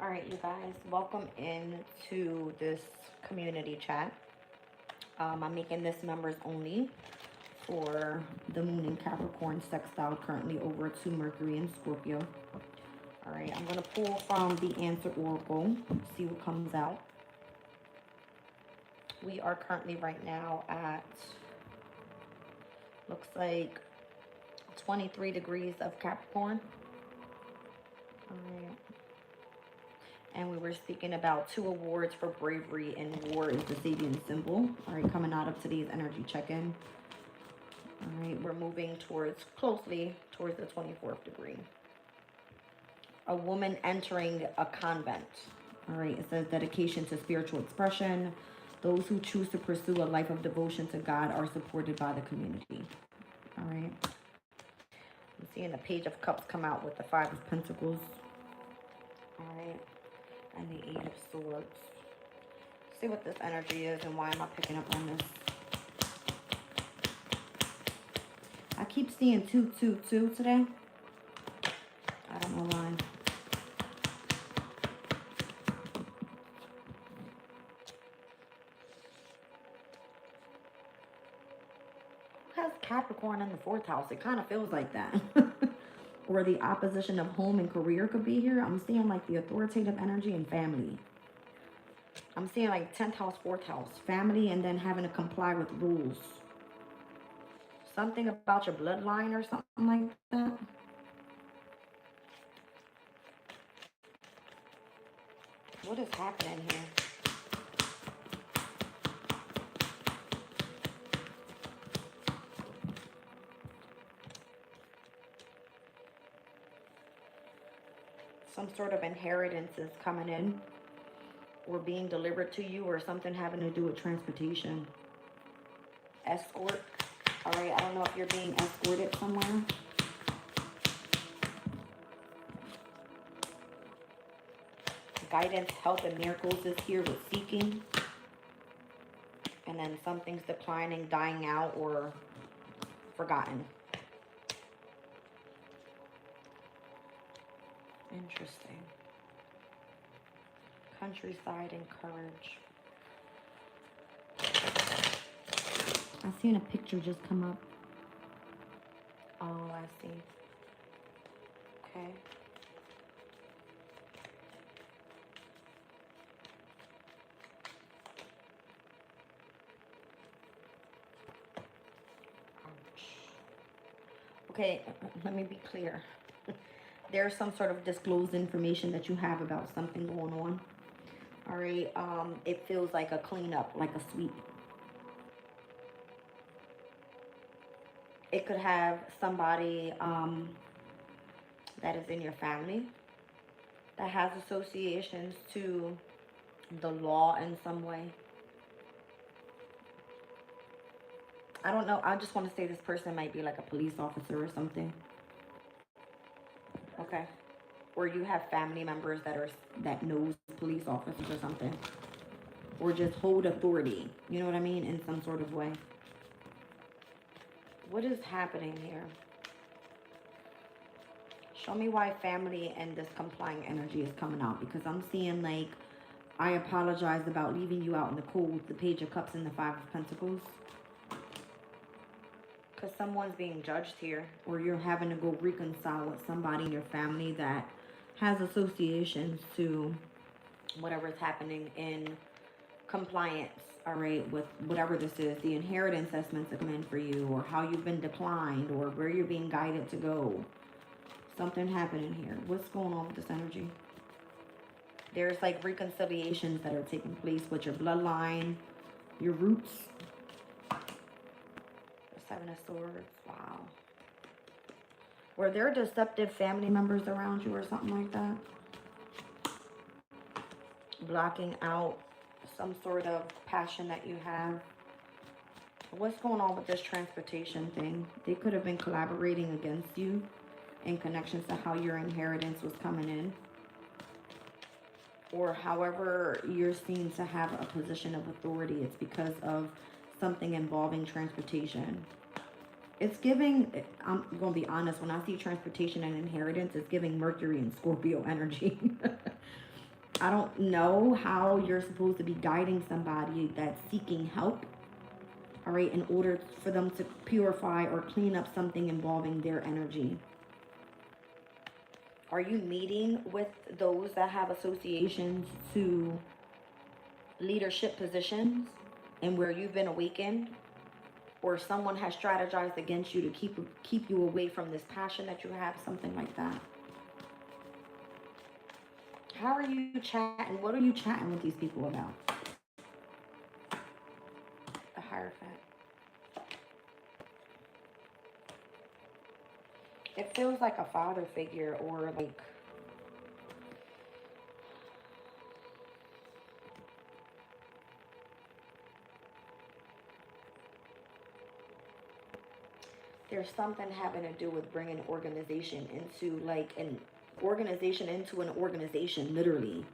All right, you guys, welcome into this community chat. I'm making this members only for the moon in Capricorn sextile currently over to Mercury in Scorpio. All right, I'm going to pull from the Answer Oracle, see what comes out. We are currently right now at, looks like 23 degrees of Capricorn. All right. And we were speaking about 2 awards for bravery in war is the Sabian symbol. All right, coming out of today's energy check-in. All right, we're moving closely towards the 24th degree. A woman entering a convent. All right, it says dedication to spiritual expression. Those who choose to pursue a life of devotion to God are supported by the community. All right. I'm seeing the Page of Cups come out with the 5 of Pentacles. All right. And the 8 of Swords. See what this energy is and why am I picking up on this. I keep seeing 222 today. I don't know why. Who has Capricorn in the 4th house? It kind of feels like that. Or the opposition of home and career could be here. I'm seeing like the authoritative energy and family. I'm seeing like 10th house, 4th house. Family and then having to comply with rules. Something about your bloodline or something like that. What is happening here? Some sort of inheritance is coming in or being delivered to you, or something having to do with transportation. Escort. All right, I don't know if you're being escorted somewhere. Guidance, health, and miracles is here with seeking. And then something's declining, dying out, or forgotten. Interesting. Countryside and courage. I seen a picture just come up. Oh, I see. Okay. Ouch. Okay, let me be clear. There's some sort of disclosed information that you have about something going on. All right. It feels like a cleanup, like a sweep. It could have somebody that is in your family that has associations to the law in some way. I don't know. I just want to say this person might be like a police officer or something. Okay. Or you have family members that knows police officers or something. Or just hold authority. You know what I mean? In some sort of way. What is happening here? Show me why family and this complying energy is coming out. Because I'm seeing like, I apologize about leaving you out in the cold. The Page of Cups and the 5 of Pentacles. Because someone's being judged here. Or you're having to go reconcile with somebody in your family that has associations to whatever's happening in compliance. All right, with whatever this is, the inheritance assessments that come in for you, or how you've been declined, or where you're being guided to go. Something happening here. What's going on with this energy? There's like reconciliations that are taking place with your bloodline, your roots. The 7 of Swords. Wow. Were there deceptive family members around you or something like that? Blocking out some sort of passion that you have. What's going on with this transportation thing? They could have been collaborating against you in connections to how your inheritance was coming in. Or however you're seen to have a position of authority, it's because of something involving transportation. It's giving, I'm going to be honest, when I see transportation and inheritance, it's giving Mercury and Scorpio energy. I don't know how you're supposed to be guiding somebody that's seeking help, all right, in order for them to purify or clean up something involving their energy. Are you meeting with those that have associations to leadership positions and where you've been awakened, or someone has strategized against you to keep you away from this passion that you have, something like that? How are you chatting? What are you chatting with these people about? The Hierophant. It feels like a father figure, or like there's something having to do with bringing organization into like an organization into an organization, literally.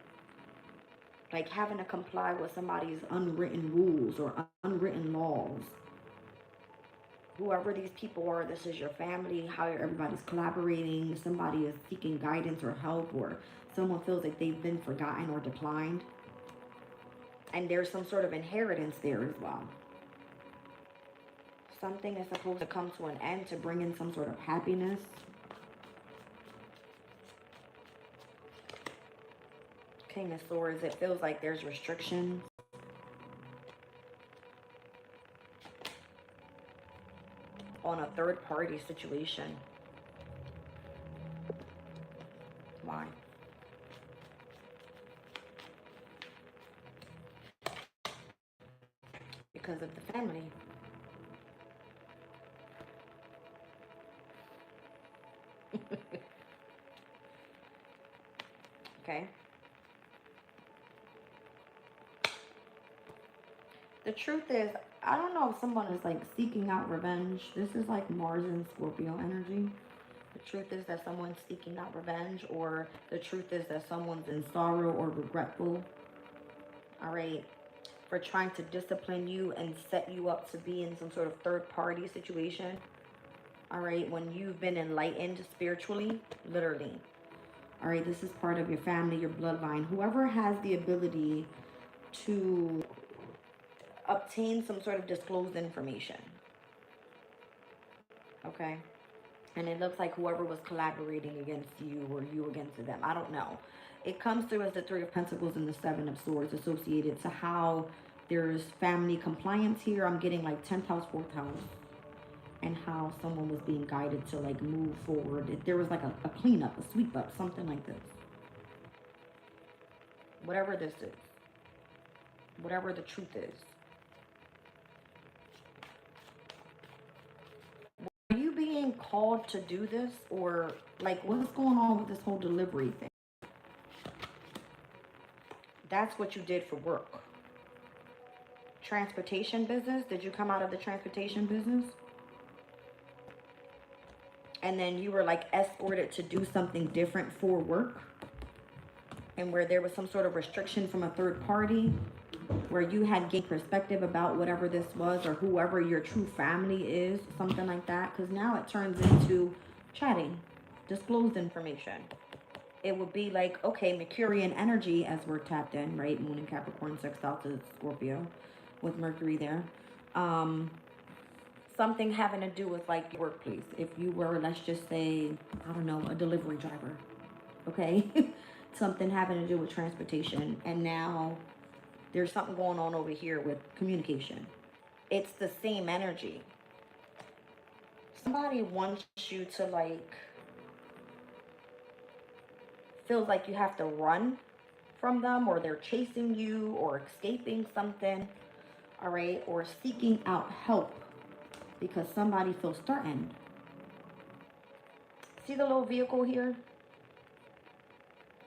Like having to comply with somebody's unwritten rules or unwritten laws. Whoever these people are, this is your family, how everybody's collaborating, somebody is seeking guidance or help, or someone feels like they've been forgotten or declined. And there's some sort of inheritance there as well. Something is supposed to come to an end to bring in some sort of happiness. King of Swords, it feels like there's restrictions. On a third party situation. Why? Because of the family. Okay. The truth is, I don't know if someone is like seeking out revenge. This is like Mars and Scorpio energy. The truth is that someone's seeking out revenge, or the truth is that someone's in sorrow or regretful. All right. For trying to discipline you and set you up to be in some sort of third party situation. All right. When you've been enlightened spiritually, literally. All right. This is part of your family, your bloodline. Whoever has the ability to obtain some sort of disclosed information. Okay. And it looks like whoever was collaborating against you or you against them. I don't know. It comes through as the Three of Pentacles and the Seven of Swords associated to how there's family compliance here. I'm getting like 10th house, 4th house. And how someone was being guided to like move forward. If there was like a cleanup, a sweep up, something like this. Whatever this is. Whatever the truth is. Are you being called to do this, or like what's going on with this whole delivery thing? That's what you did for work. Transportation business. Did you come out of the transportation business? And then you were like escorted to do something different for work, and where there was some sort of restriction from a third party, where you had gained perspective about whatever this was, or whoever your true family is, something like that. Because now it turns into chatting, disclosed information. It would be like, okay, Mercurian energy as we're tapped in, right? Moon in Capricorn, sextile to Scorpio with Mercury there. Something having to do with like your workplace. If you were, let's just say, I don't know, a delivery driver, okay? Something having to do with transportation. And now there's something going on over here with communication. It's the same energy. Somebody wants you to like, feels like you have to run from them, or they're chasing you, or escaping something, all right? Or seeking out help because somebody feels threatened. See the little vehicle here?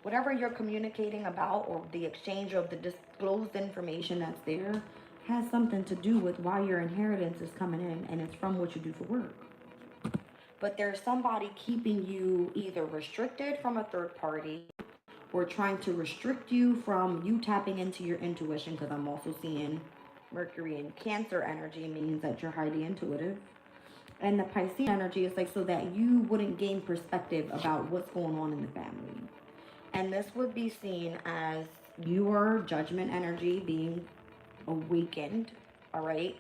Whatever you're communicating about, or the exchange of the disclosed information that's there, has something to do with why your inheritance is coming in, and it's from what you do for work. But there's somebody keeping you either restricted from a third party, or trying to restrict you from you tapping into your intuition, because I'm also seeing Mercury and Cancer energy means that you're highly intuitive. And the Piscean energy is like so that you wouldn't gain perspective about what's going on in the family. And this would be seen as your judgment energy being awakened, all right?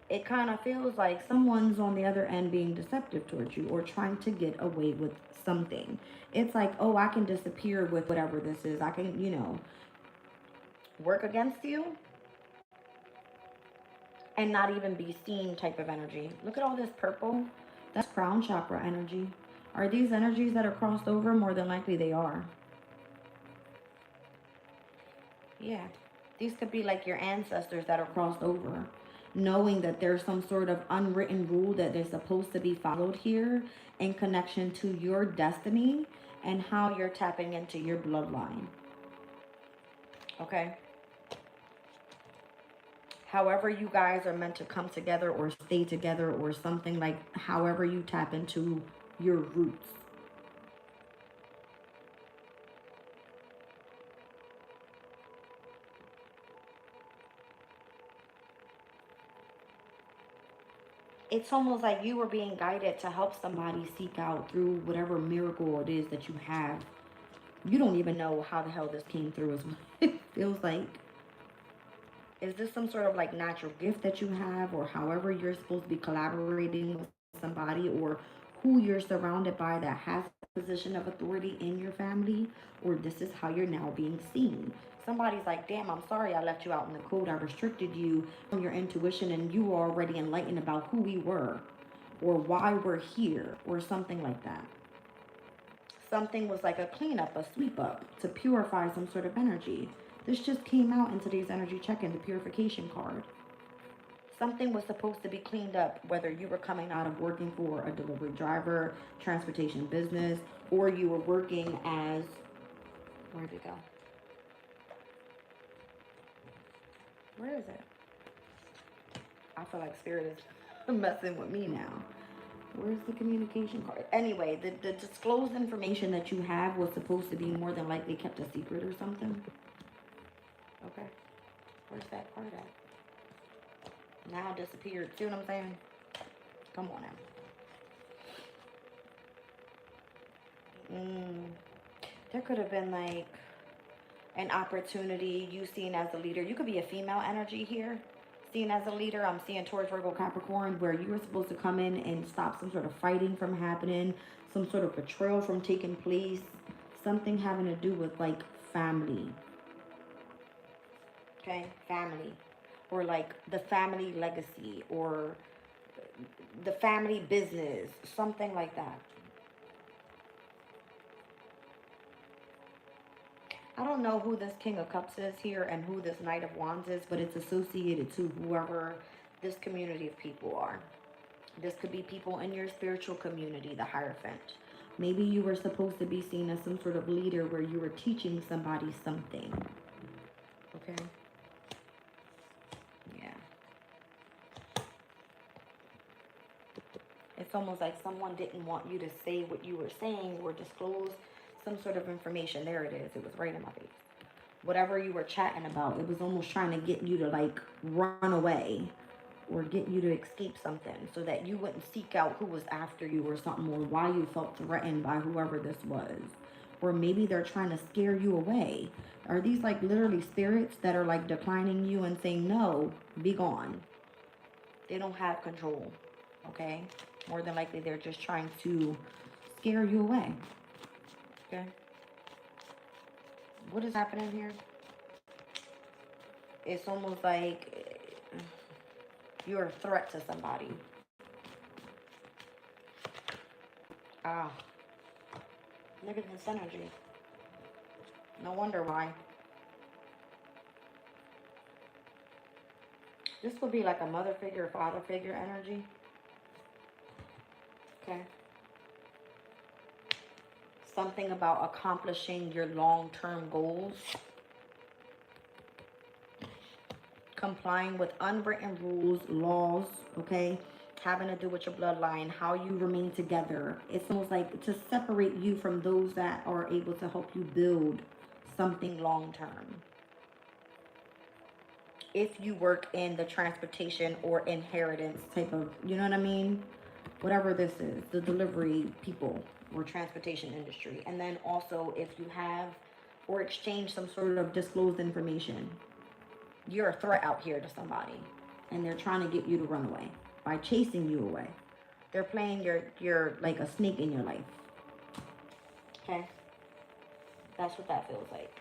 It kind of feels like someone's on the other end being deceptive towards you or trying to get away with something. It's like, oh, I can disappear with whatever this is. I can, work against you and not even be seen type of energy. Look at all this purple. That's crown chakra energy. Are these energies that are crossed over? More than likely they are. Yeah. These could be like your ancestors that are crossed over, knowing that there's some sort of unwritten rule that they're supposed to be followed here in connection to your destiny and how you're tapping into your bloodline. Okay? However you guys are meant to come together or stay together or something, like however you tap into your roots. It's almost like you were being guided to help somebody seek out through whatever miracle it is that you have. You don't even know how the hell this came through as well. It feels like. Is this some sort of like natural gift that you have, or however you're supposed to be collaborating with somebody, or who you're surrounded by that has a position of authority in your family, or this is how you're now being seen? Somebody's like, damn, I'm sorry I left you out in the cold. I restricted you from your intuition and you were already enlightened about who we were or why we're here or something like that. Something was like a cleanup, a sweep up to purify some sort of energy. This just came out in today's energy check-in, the purification card. Something was supposed to be cleaned up, whether you were coming out of working for a delivery driver, transportation business, or you were working as, where'd it go? Where is it? I feel like Spirit is messing with me now. Where's the communication card? Anyway, the disclosed information that you have was supposed to be more than likely kept a secret or something. Okay. Where's that card at? Now it disappeared. See what I'm saying? Come on now. There could have been like an opportunity, you seen as a leader. You could be a female energy here. Seen as a leader, I'm seeing Taurus, Virgo, Capricorn, where you were supposed to come in and stop some sort of fighting from happening, some sort of betrayal from taking place, something having to do with like family. Okay, family, or like the family legacy, or the family business, something like that. I don't know who this King of Cups is here and who this Knight of Wands is, but it's associated to whoever this community of people are. This could be people in your spiritual community, the Hierophant. Maybe you were supposed to be seen as some sort of leader where you were teaching somebody something. Okay? It's almost like someone didn't want you to say what you were saying or disclose some sort of information. There it is. It was right in my face. Whatever you were chatting about, it was almost trying to get you to like run away or get you to escape something so that you wouldn't seek out who was after you or something, or why you felt threatened by whoever this was. Or maybe they're trying to scare you away. Are these like literally spirits that are like declining you and saying, no, be gone? They don't have control. Okay? More than likely, they're just trying to scare you away. Okay? What is happening here? It's almost like you're a threat to somebody. Ah. Look at this energy. No wonder why. This would be like a mother figure, father figure energy. Okay. Something about accomplishing your long-term goals. Complying with unwritten rules, laws, okay? Having to do with your bloodline, how you remain together. It's almost like to separate you from those that are able to help you build something long-term. If you work in the transportation or inheritance type of, you know what I mean? Whatever this is, the delivery people or transportation industry. And then also if you have or exchange some sort of disclosed information. You're a threat out here to somebody, and they're trying to get you to run away by chasing you away. They're playing your like a snake in your life. Okay? That's what that feels like.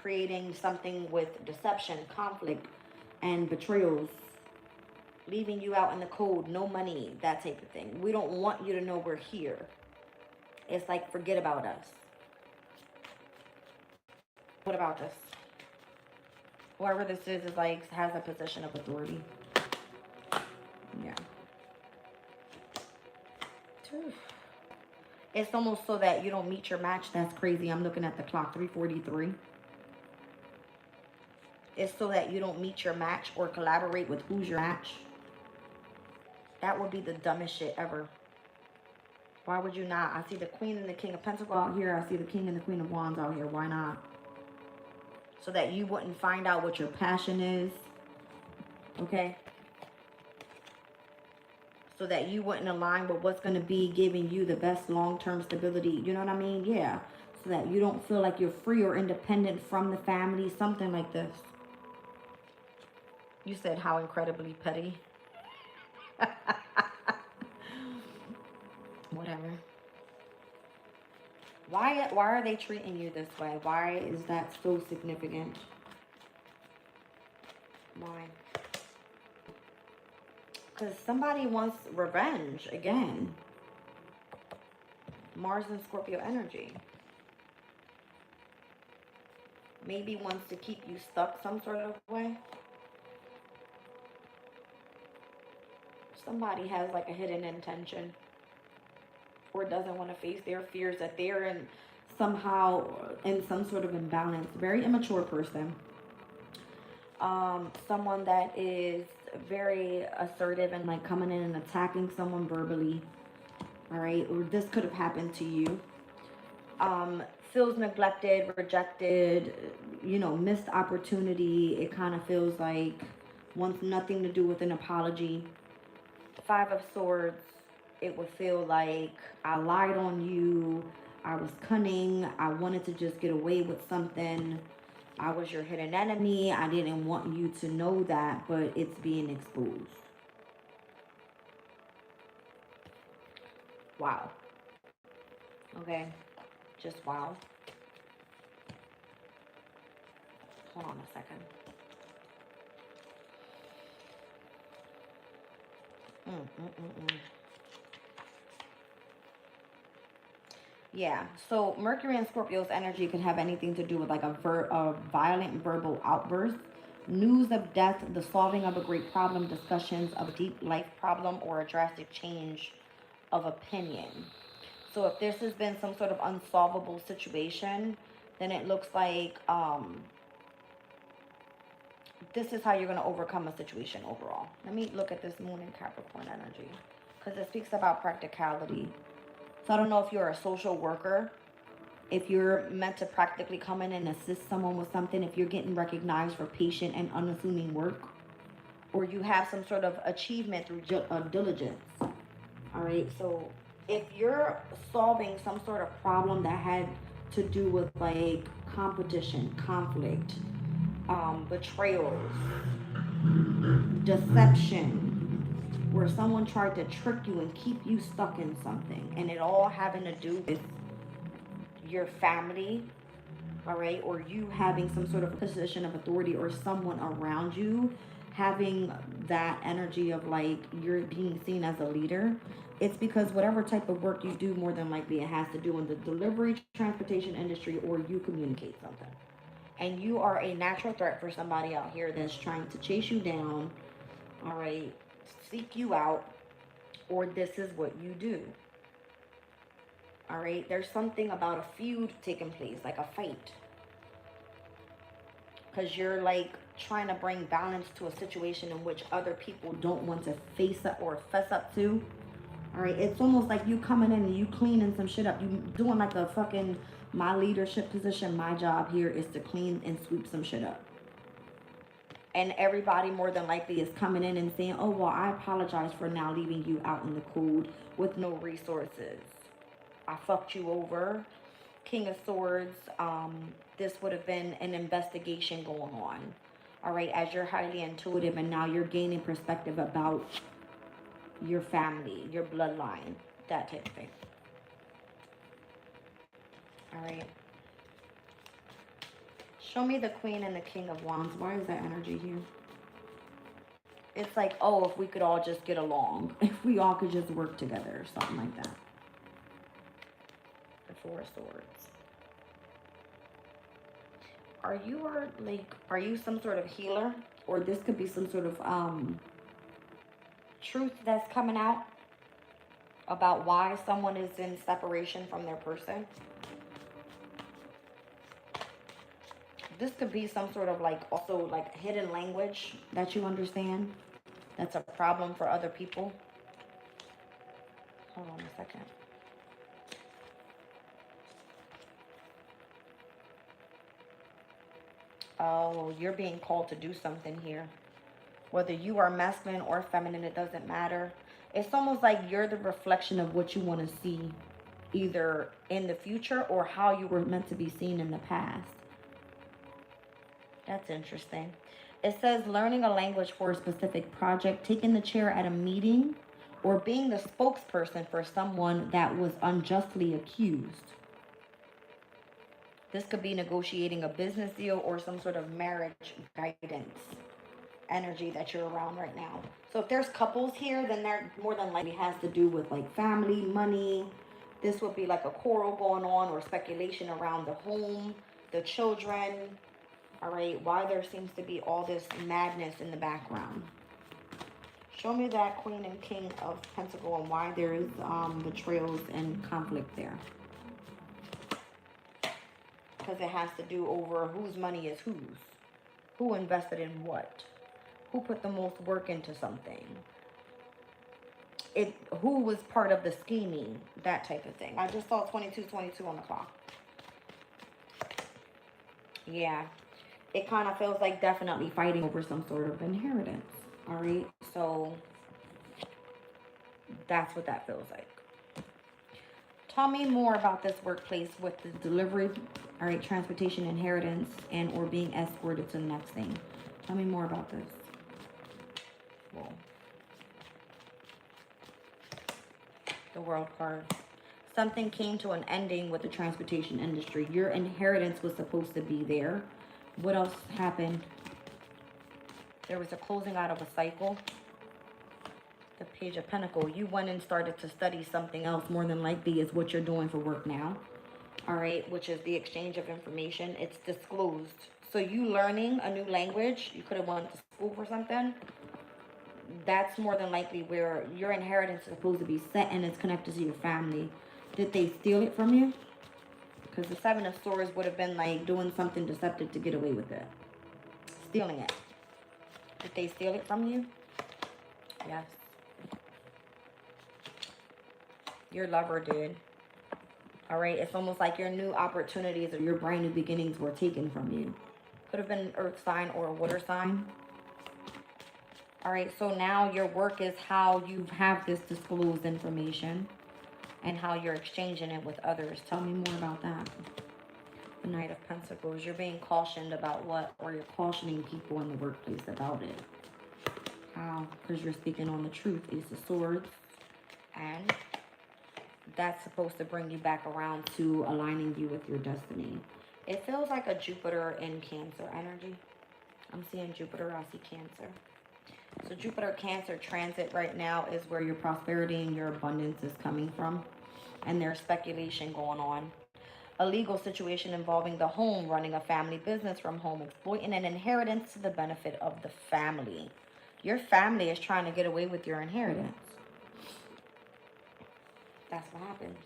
Creating something with deception, conflict, and betrayals. Leaving you out in the cold, no money, that type of thing. We don't want you to know we're here. It's like, forget about us. What about this? Whoever this is like, has a position of authority. Yeah. It's almost so that you don't meet your match. That's crazy. I'm looking at the clock, 3:43. It's so that you don't meet your match or collaborate with who's your match. That would be the dumbest shit ever. Why would you not? I see the Queen and the King of Pentacles out here. I see the King and the Queen of Wands out here. Why not? So that you wouldn't find out what your passion is. Okay? So that you wouldn't align with what's going to be giving you the best long-term stability. You know what I mean? Yeah. So that you don't feel like you're free or independent from the family. Something like this. You said how incredibly petty. Whatever. Why are they treating you this way? Why is that so significant? Why? Because somebody wants revenge again. Mars and Scorpio energy. Maybe wants to keep you stuck some sort of way. Somebody has like a hidden intention. Or doesn't want to face their fears that they're in somehow in some sort of imbalance. Very immature person. Someone that is very assertive and like coming in and attacking someone verbally. All right, or this could have happened to you. Feels neglected, rejected, you know, missed opportunity. It kind of feels like wants nothing to do with an apology. 5 of Swords. It would feel like I lied on you. I was cunning. I wanted to just get away with something. I was your hidden enemy. I didn't want you to know that, but it's being exposed. Wow. Okay. Just wow. Hold on a second. Yeah, so Mercury and Scorpio's energy could have anything to do with like a violent verbal outburst, news of death, the solving of a great problem, discussions of a deep life problem, or a drastic change of opinion. So if this has been some sort of unsolvable situation, then it looks like this is how you're going to overcome a situation overall. Let me look at this Moon and Capricorn energy because it speaks about practicality. So I don't know if you're a social worker, if you're meant to practically come in and assist someone with something, if you're getting recognized for patient and unassuming work, or you have some sort of achievement through diligence. All right, so if you're solving some sort of problem that had to do with like competition, conflict, betrayals, deception, where someone tried to trick you and keep you stuck in something, and it all having to do with your family, all right, or you having some sort of position of authority, or someone around you having that energy of like you're being seen as a leader, it's because whatever type of work you do, more than likely it has to do in the delivery, transportation industry, or you communicate something. And you are a natural threat for somebody out here that's trying to chase you down, all right, seek you out, or this is what you do. All right, there's something about a feud taking place, like a fight. Because you're like trying to bring balance to a situation in which other people don't want to face up or fess up to. All right, it's almost like you coming in and you cleaning some shit up. You doing like a fucking, my leadership position, my job here is to clean and sweep some shit up. And everybody more than likely is coming in and saying, oh, well, I apologize for now leaving you out in the cold with no resources. I fucked you over. King of Swords, this would have been an investigation going on. All right, as you're highly intuitive and now you're gaining perspective about your family, your bloodline, that type of thing. All right. Show me the Queen and the King of Wands. Why is that energy here? It's like, oh, if we could all just get along. If we all could just work together or something like that. The Four of Swords. Are you some sort of healer? Or this could be some sort of truth that's coming out about why someone is in separation from their person. This could be some sort of like, also like hidden language that you understand. That's a problem for other people. Hold on a second. Oh, you're being called to do something here. Whether you are masculine or feminine, it doesn't matter. It's almost like you're the reflection of what you want to see, either in the future or how you were meant to be seen in the past. That's interesting. It says learning a language for a specific project, taking the chair at a meeting, or being the spokesperson for someone that was unjustly accused. This could be negotiating a business deal or some sort of marriage guidance energy that you're around right now. So if there's couples here, then they're more than likely has to do with like family, money. This would be like a quarrel going on or speculation around the home, the children. All right, why there seems to be all this madness in the background. Show me that Queen and King of Pentacles and why there is betrayals and conflict there. Because it has to do over whose money is whose. Who invested in what? Who put the most work into something? Who was part of the scheming? That type of thing. I just saw 2222 on the clock. Yeah. It kind of feels like definitely fighting over some sort of inheritance. All right. So that's what that feels like. Tell me more about this workplace with the delivery, all right, transportation, inheritance, and or being escorted to the next thing. Tell me more about this. Whoa. The World card. Something came to an ending with the transportation industry. Your inheritance was supposed to be there. What else happened? There was a closing out of a cycle. The Page of Pentacles. You went and started to study something else. More than likely is what you're doing for work now. All right, which is the exchange of information. It's disclosed. So you learning a new language, you could have went to school for something. That's more than likely where your inheritance is supposed to be set and it's connected to your family. Did they steal it from you? Because the Seven of Swords would have been like doing something deceptive to get away with it. Stealing it. Did they steal it from you? Yes. Your lover did. All right. It's almost like your new opportunities or your brand new beginnings were taken from you. Could have been an earth sign or a water sign. All right. So now your work is how you have this disclosed information and how you're exchanging it with others. Tell me more about that. The Knight of Pentacles. You're being cautioned about what? Or you're cautioning people in the workplace about it. How? Because you're speaking on the truth. Ace of Swords. And that's supposed to bring you back around to aligning you with your destiny. It feels like a Jupiter in Cancer energy. I'm seeing Jupiter. I see Cancer. So Jupiter Cancer transit right now is where your prosperity and your abundance is coming from. And there's speculation going on. A legal situation involving the home, running a family business from home, exploiting an inheritance to the benefit of the family. Your family is trying to get away with your inheritance. That's what happens.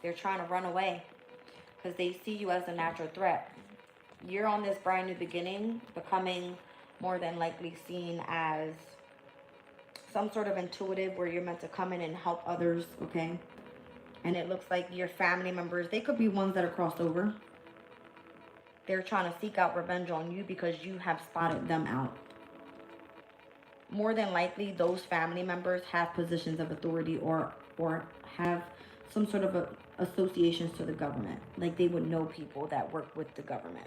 They're trying to run away because they see you as a natural threat. You're on this brand new beginning, becoming more than likely seen as some sort of intuitive where you're meant to come in and help others, okay? And it looks like your family members, they could be ones that are crossed over. They're trying to seek out revenge on you because you have spotted them out. More than likely, those family members have positions of authority or have some sort of associations to the government. Like they would know people that work with the government.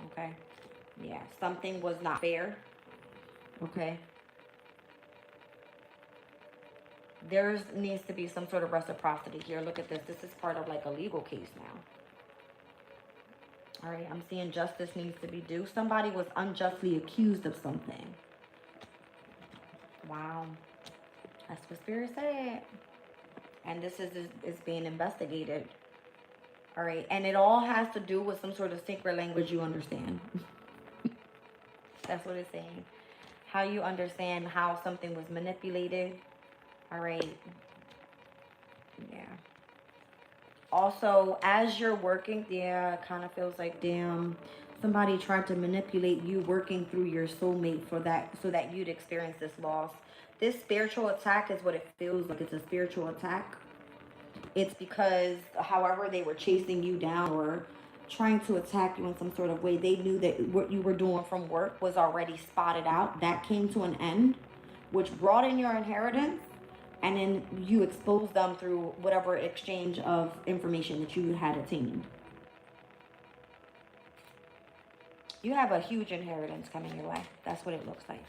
Okay. Yeah. Something was not fair. Okay. There needs to be some sort of reciprocity here. Look at this. This is part of like a legal case now. All right. I'm seeing justice needs to be due. Somebody was unjustly accused of something. Wow. That's what Spirit said. And this is being investigated. All right. And it all has to do with some sort of sacred language you understand. That's what it's saying. How you understand how something was manipulated. All right. Yeah. Also, as you're working, yeah, it kind of feels like, damn, somebody tried to manipulate you working through your soulmate for that, so that you'd experience this loss. This spiritual attack is what it feels like. It's a spiritual attack. It's because however they were chasing you down or trying to attack you in some sort of way, they knew that what you were doing from work was already spotted out. That came to an end, which brought in your inheritance. And then you expose them through whatever exchange of information that you had attained. You have a huge inheritance coming your way. That's what it looks like.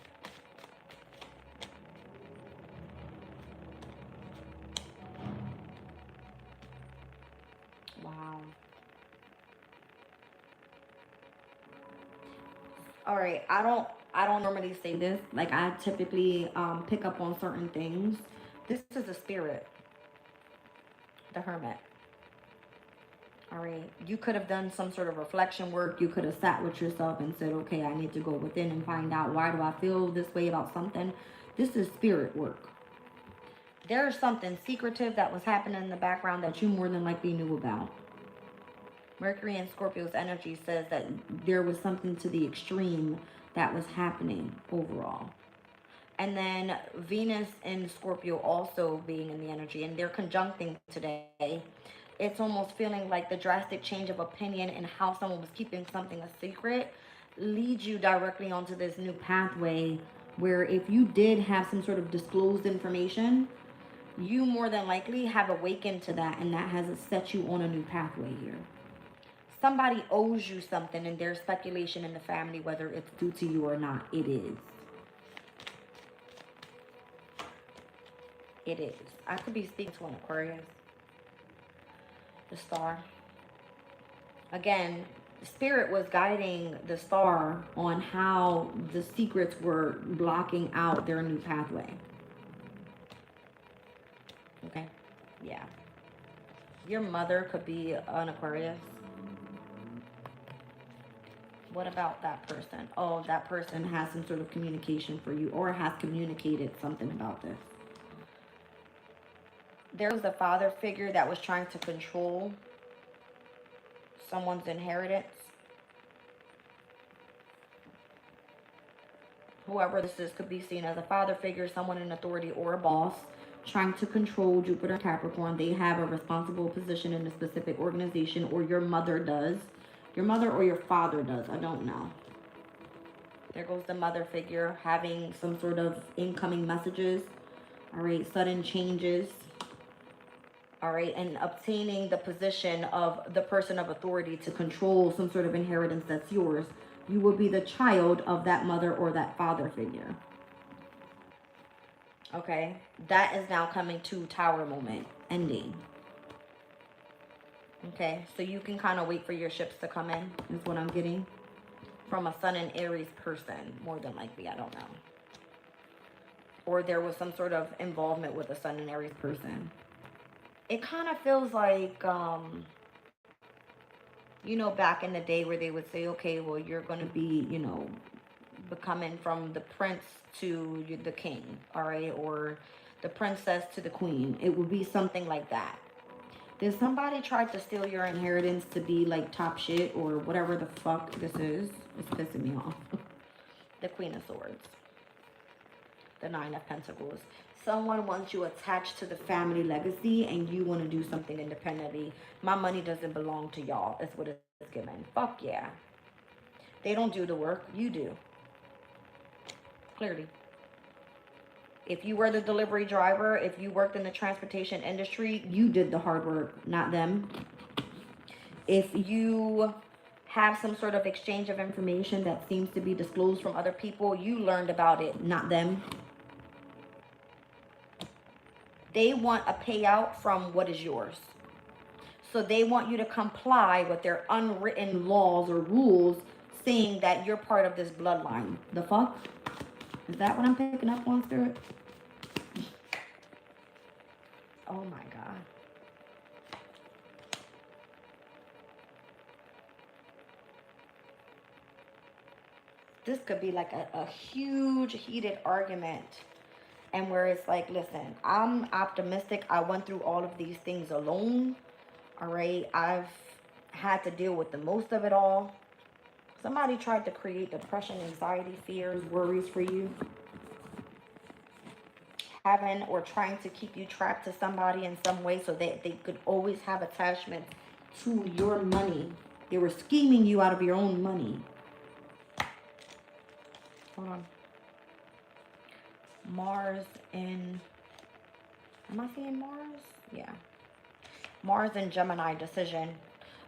Wow. All right. I don't normally say this. Like I typically pick up on certain things. This is a spirit. The Hermit. All right. You could have done some sort of reflection work. You could have sat with yourself and said, okay, I need to go within and find out, why do I feel this way about something? This is spirit work. There's something secretive that was happening in the background that you more than likely knew about. Mercury in Scorpio's energy says that there was something to the extreme that was happening overall. And then Venus in Scorpio also being in the energy, and they're conjuncting today. It's almost feeling like the drastic change of opinion and how someone was keeping something a secret leads you directly onto this new pathway where if you did have some sort of disclosed information, you more than likely have awakened to that, and that has set you on a new pathway here. Somebody owes you something, and there's speculation in the family whether it's due to you or not. It is. It is. I could be speaking to an Aquarius. The star. Again, Spirit was guiding the star on how the secrets were blocking out their new pathway. Okay. Yeah. Your mother could be an Aquarius. What about that person? Oh, that person has some sort of communication for you or has communicated something about this. There was a father figure that was trying to control someone's inheritance. Whoever this is could be seen as a father figure, someone in authority, or a boss trying to control Jupiter Capricorn. They have a responsible position in a specific organization, or your mother does. Your mother or your father does. I don't know. There goes the mother figure having some sort of incoming messages. All right, sudden changes. All right, and obtaining the position of the person of authority to control some sort of inheritance that's yours. You will be the child of that mother or that father figure. Okay, that is now coming to Tower moment, ending. Okay, so you can kind of wait for your ships to come in, is what I'm getting. From a Sun and Aries person, more than likely, I don't know. Or there was some sort of involvement with a Sun and Aries person. It kind of feels like, you know, back in the day where they would say, okay, well, you're going to be, you know, becoming from the prince to the king, all right? Or the princess to the queen. It would be something like that. Did somebody try to steal your inheritance to be like top shit or whatever the fuck this is? It's pissing me off. The Queen of Swords. The Nine of Pentacles. Someone wants you attached to the family legacy and you want to do something independently. My money doesn't belong to y'all. That's what it's given. Fuck yeah. They don't do the work. You do. Clearly. If you were the delivery driver, if you worked in the transportation industry, you did the hard work, not them. If you have some sort of exchange of information that seems to be disclosed from other people, you learned about it, not them. They want a payout from what is yours. So they want you to comply with their unwritten laws or rules saying that you're part of this bloodline. The fuck? Is that what I'm picking up on, Spirit? Oh my God. This could be like a huge heated argument. And where it's like, listen, I'm optimistic. I went through all of these things alone. All right. I've had to deal with the most of it all. Somebody tried to create depression, anxiety, fears, worries for you. Having or trying to keep you trapped to somebody in some way so that they could always have attachment to your money. They were scheming you out of your own money. Hold on. Mars in... Am I seeing Mars? Yeah. Mars in Gemini, decision.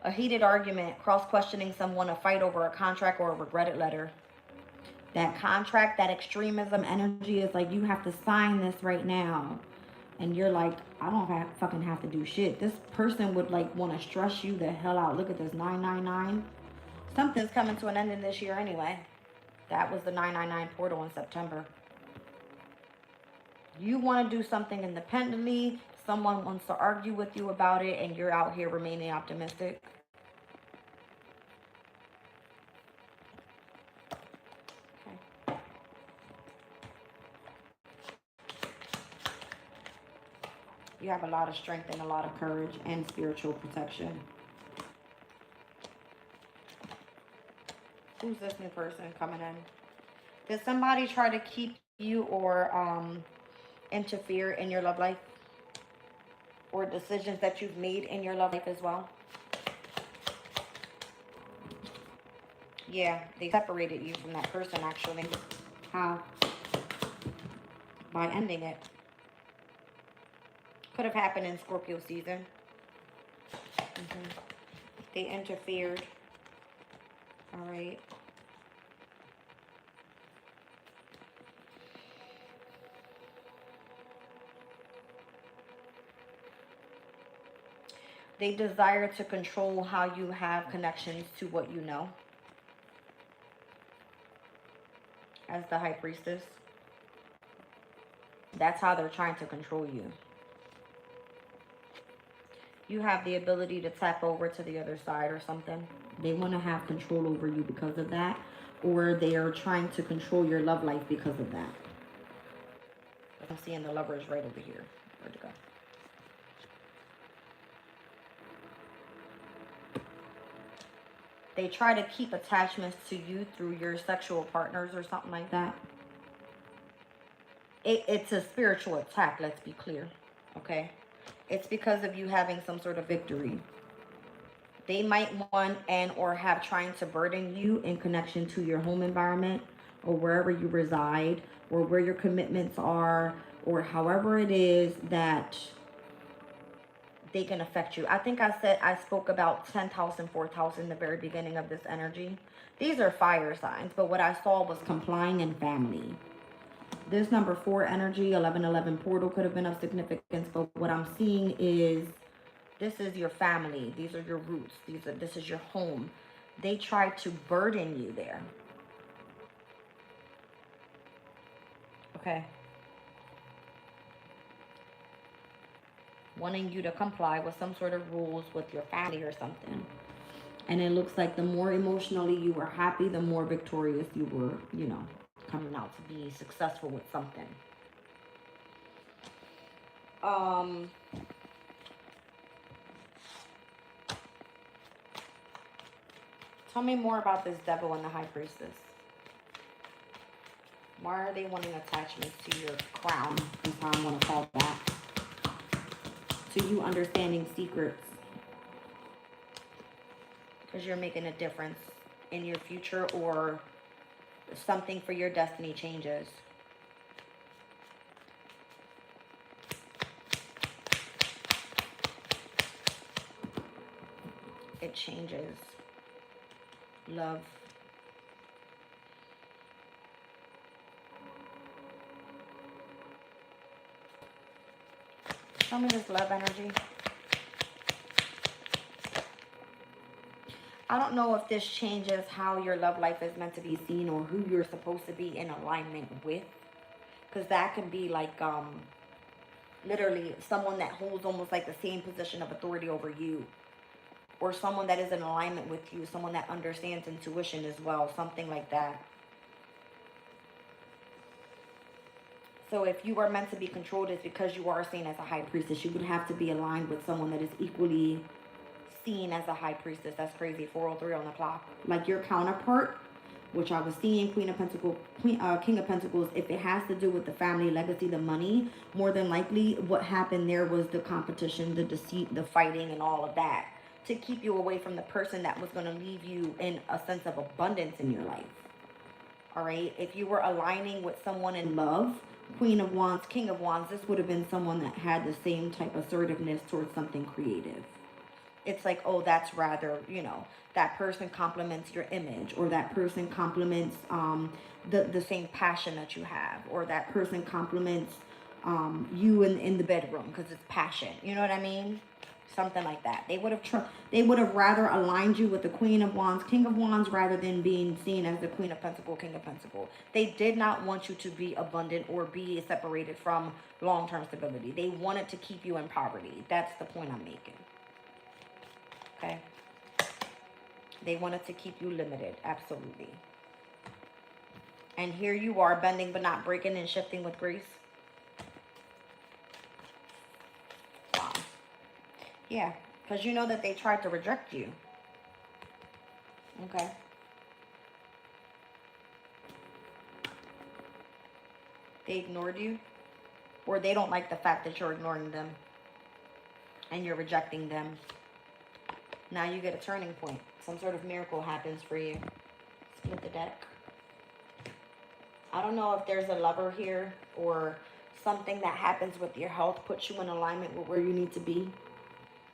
A heated argument, cross-questioning someone, a fight over a contract or a regretted letter. That contract, that extremism energy is like, you have to sign this right now. And you're like, I don't fucking have to do shit. This person would like want to stress you the hell out. Look at this, 999. Something's coming to an end in this year anyway. That was the 999 portal in September. You want to do something independently. Someone wants to argue with you about it, and you're out here remaining optimistic. Okay. You have a lot of strength and a lot of courage and spiritual protection. Who's this new person coming in? Did somebody try to keep you or interfere in your love life? Or decisions that you've made in your love life as well? Yeah, they separated you from that person actually. How? By ending it. Could have happened in Scorpio season. They interfered. All right. They desire to control how you have connections to what you know. As the High Priestess. That's how they're trying to control you. You have the ability to tap over to the other side or something. They want to have control over you because of that. Or they are trying to control your love life because of that. I'm seeing the Lovers right over here. Where'd it go? They try to keep attachments to you through your sexual partners or something like that. It's a spiritual attack, let's be clear. Okay? It's because of you having some sort of victory. They might want and or have trying to burden you in connection to your home environment or wherever you reside or where your commitments are or however it is that they can affect you. I think I spoke about 10th house and 4th house in the very beginning of this energy. These are fire signs, but what I saw was complying and family. This number 4 energy, 1111 portal could have been of significance, but what I'm seeing is this is your family. These are your roots. This is your home. They try to burden you there. Okay. Wanting you to comply with some sort of rules with your family or something. And it looks like the more emotionally you were happy, the more victorious you were, you know, coming out to be successful with something. Tell me more about this devil and the High Priestess. Why are they wanting attachments to your crown? Is how I want to call that. To you understanding secrets. Because you're making a difference in your future or something for your destiny changes. it changes. Love. Show me this love energy. I don't know if this changes how your love life is meant to be seen or who you're supposed to be in alignment with. Because that can be like, literally someone that holds almost like the same position of authority over you. Or someone that is in alignment with you. Someone that understands intuition as well. Something like that. So if you are meant to be controlled, it's because you are seen as a high priestess. You would have to be aligned with someone that is equally seen as a high priestess. That's crazy. 403 on the clock. Like your counterpart, which I was seeing, King of Pentacles, if it has to do with the family legacy, the money, more than likely what happened there was the competition, the deceit, the fighting, and all of that to keep you away from the person that was going to leave you in a sense of abundance in your life. All right. If you were aligning with someone in love, Queen of Wands, King of Wands, this would have been someone that had the same type of assertiveness towards something creative. It's like, oh, that's rather, you know, that person compliments your image, or that person compliments the same passion that you have, or that person compliments you in the bedroom because it's passion. You know what I mean? Something like that. They would have rather aligned you with the Queen of Wands, King of Wands, rather than being seen as the Queen of Pentacles, King of Pentacles. They did not want you to be abundant or be separated from long-term stability. They wanted to keep you in poverty. That's the point I'm making. Okay? They wanted to keep you limited. Absolutely. And here you are, bending but not breaking and shifting with grace. Wow. Yeah, because you know that they tried to reject you. Okay. They ignored you, or they don't like the fact that you're ignoring them and you're rejecting them. Now you get a turning point. Some sort of miracle happens for you. Split the deck. I don't know if there's a lover here or something that happens with your health puts you in alignment with where you need to be.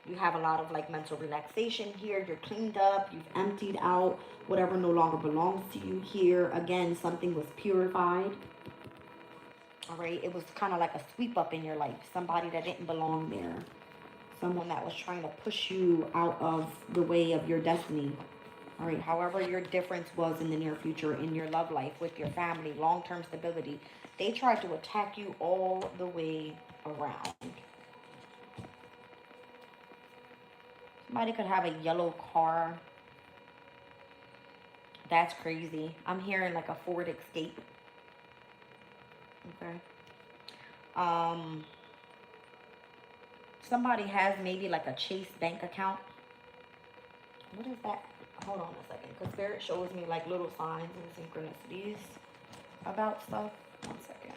You have a lot of like mental relaxation here. You're cleaned up. You've emptied out whatever no longer belongs to you here. Again, something was purified. All right. It was kind of like a sweep up in your life. Somebody that didn't belong there. Someone that was trying to push you out of the way of your destiny. All right. However your difference was in the near future, in your love life, with your family, long-term stability, they tried to attack you all the way around. Somebody could have a yellow car. That's crazy. I'm hearing like a Ford Escape. Okay. Somebody has maybe like a Chase bank account. What is that? Hold on a second, because Spirit shows me like little signs and synchronicities about stuff. 1 second.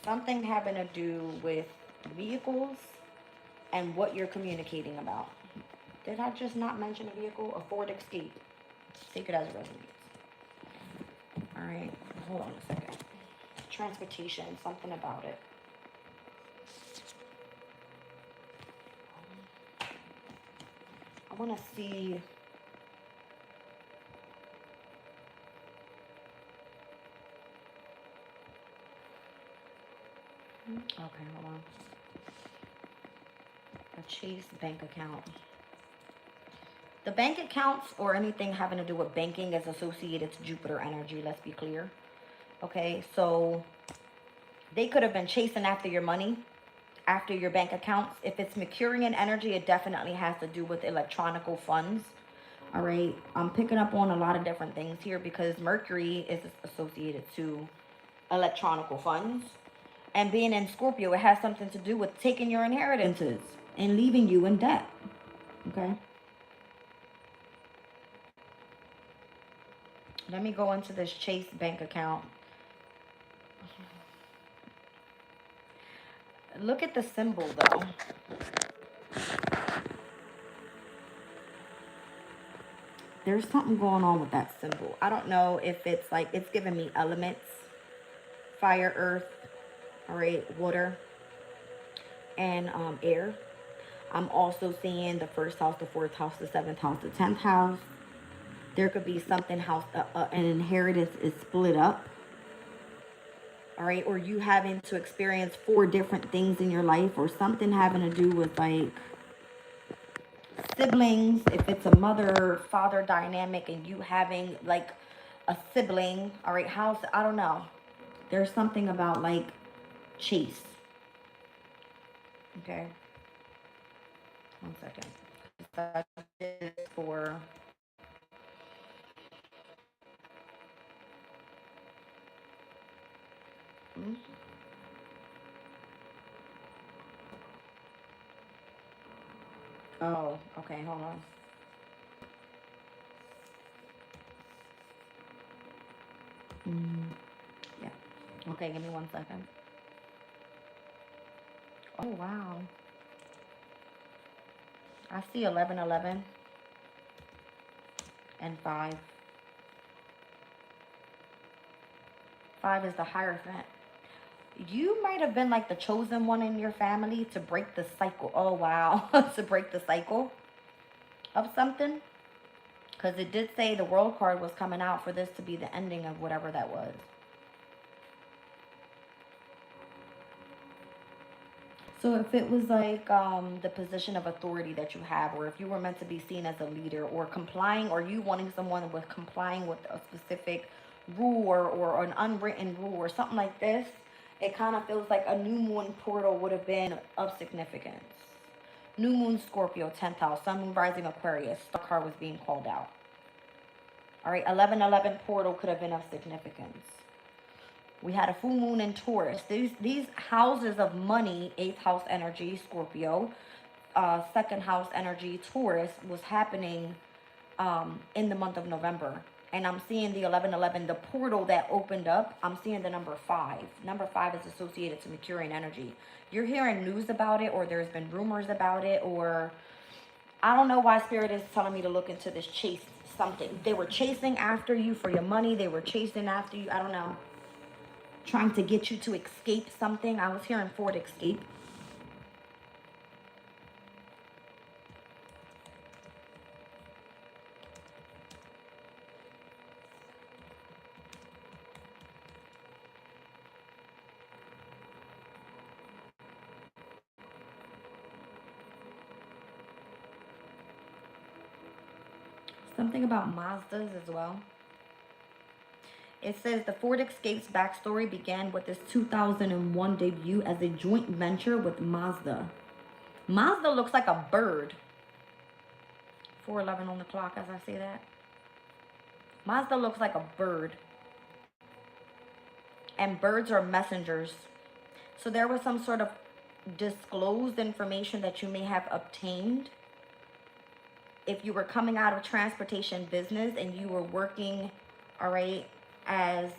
Something having to do with vehicles and what you're communicating about. Did I just not mention a vehicle? A Ford Escape. Take it as it resonates. All right. Hold on a second. Transportation. Something about it. I want to see. Okay, hold on. A Chase bank account. The bank accounts or anything having to do with banking is associated to Jupiter energy. Let's be clear. Okay, so they could have been chasing after your money, after your bank accounts. If it's Mercurian energy, it definitely has to do with electronical funds. All right, I'm picking up on a lot of different things here because Mercury is associated to electronical funds. And being in Scorpio, it has something to do with taking your inheritances and leaving you in debt. Okay. Let me go into this Chase bank account. Look at the symbol, though. There's something going on with that symbol. I don't know if it's like, it's giving me elements. fire, earth, all right, water, and air. I'm also seeing the first house, the fourth house, the seventh house, the 10th house. There could be something an inheritance is split up, all right, or you having to experience four different things in your life, or something having to do with like siblings, if it's a mother father dynamic and you having like a sibling, all right, house, I don't know. There's something about like chase. Okay, one second. That is for hmm? Oh, okay, hold on. Mm, yeah. Okay, give me one second. Oh, wow. I see 1111 and 5. 5 is the Hierophant. You might have been like the chosen one in your family to break the cycle. Oh, wow. To break the cycle of something. Because it did say the world card was coming out for this to be the ending of whatever that was. So if it was like the position of authority that you have, or if you were meant to be seen as a leader, or complying, or you wanting someone with complying with a specific rule, or an unwritten rule or something like this, it kind of feels like a new moon portal would have been of significance. New moon Scorpio, 10th house, sun moon rising Aquarius, star card was being called out. All right, 1111 portal could have been of significance. We had a full moon in Taurus. These houses of money, 8th house energy, Scorpio, 2nd house energy, Taurus, was happening in the month of November. And I'm seeing the 1111, the portal that opened up, I'm seeing the number 5. Number 5 is associated to Mercurian energy. You're hearing news about it, or there's been rumors about it, or I don't know why Spirit is telling me to look into this chase something. They were chasing after you for your money. They were chasing after you. I don't know. Trying to get you to escape something. I was hearing Ford escape. Something about Mazdas as well. It says the Ford Escape's backstory began with its 2001 debut as a joint venture with Mazda. Mazda looks like a bird. 411 on the clock as I say that. Mazda looks like a bird. And birds are messengers. So there was some sort of disclosed information that you may have obtained if you were coming out of transportation business and you were working, all right, as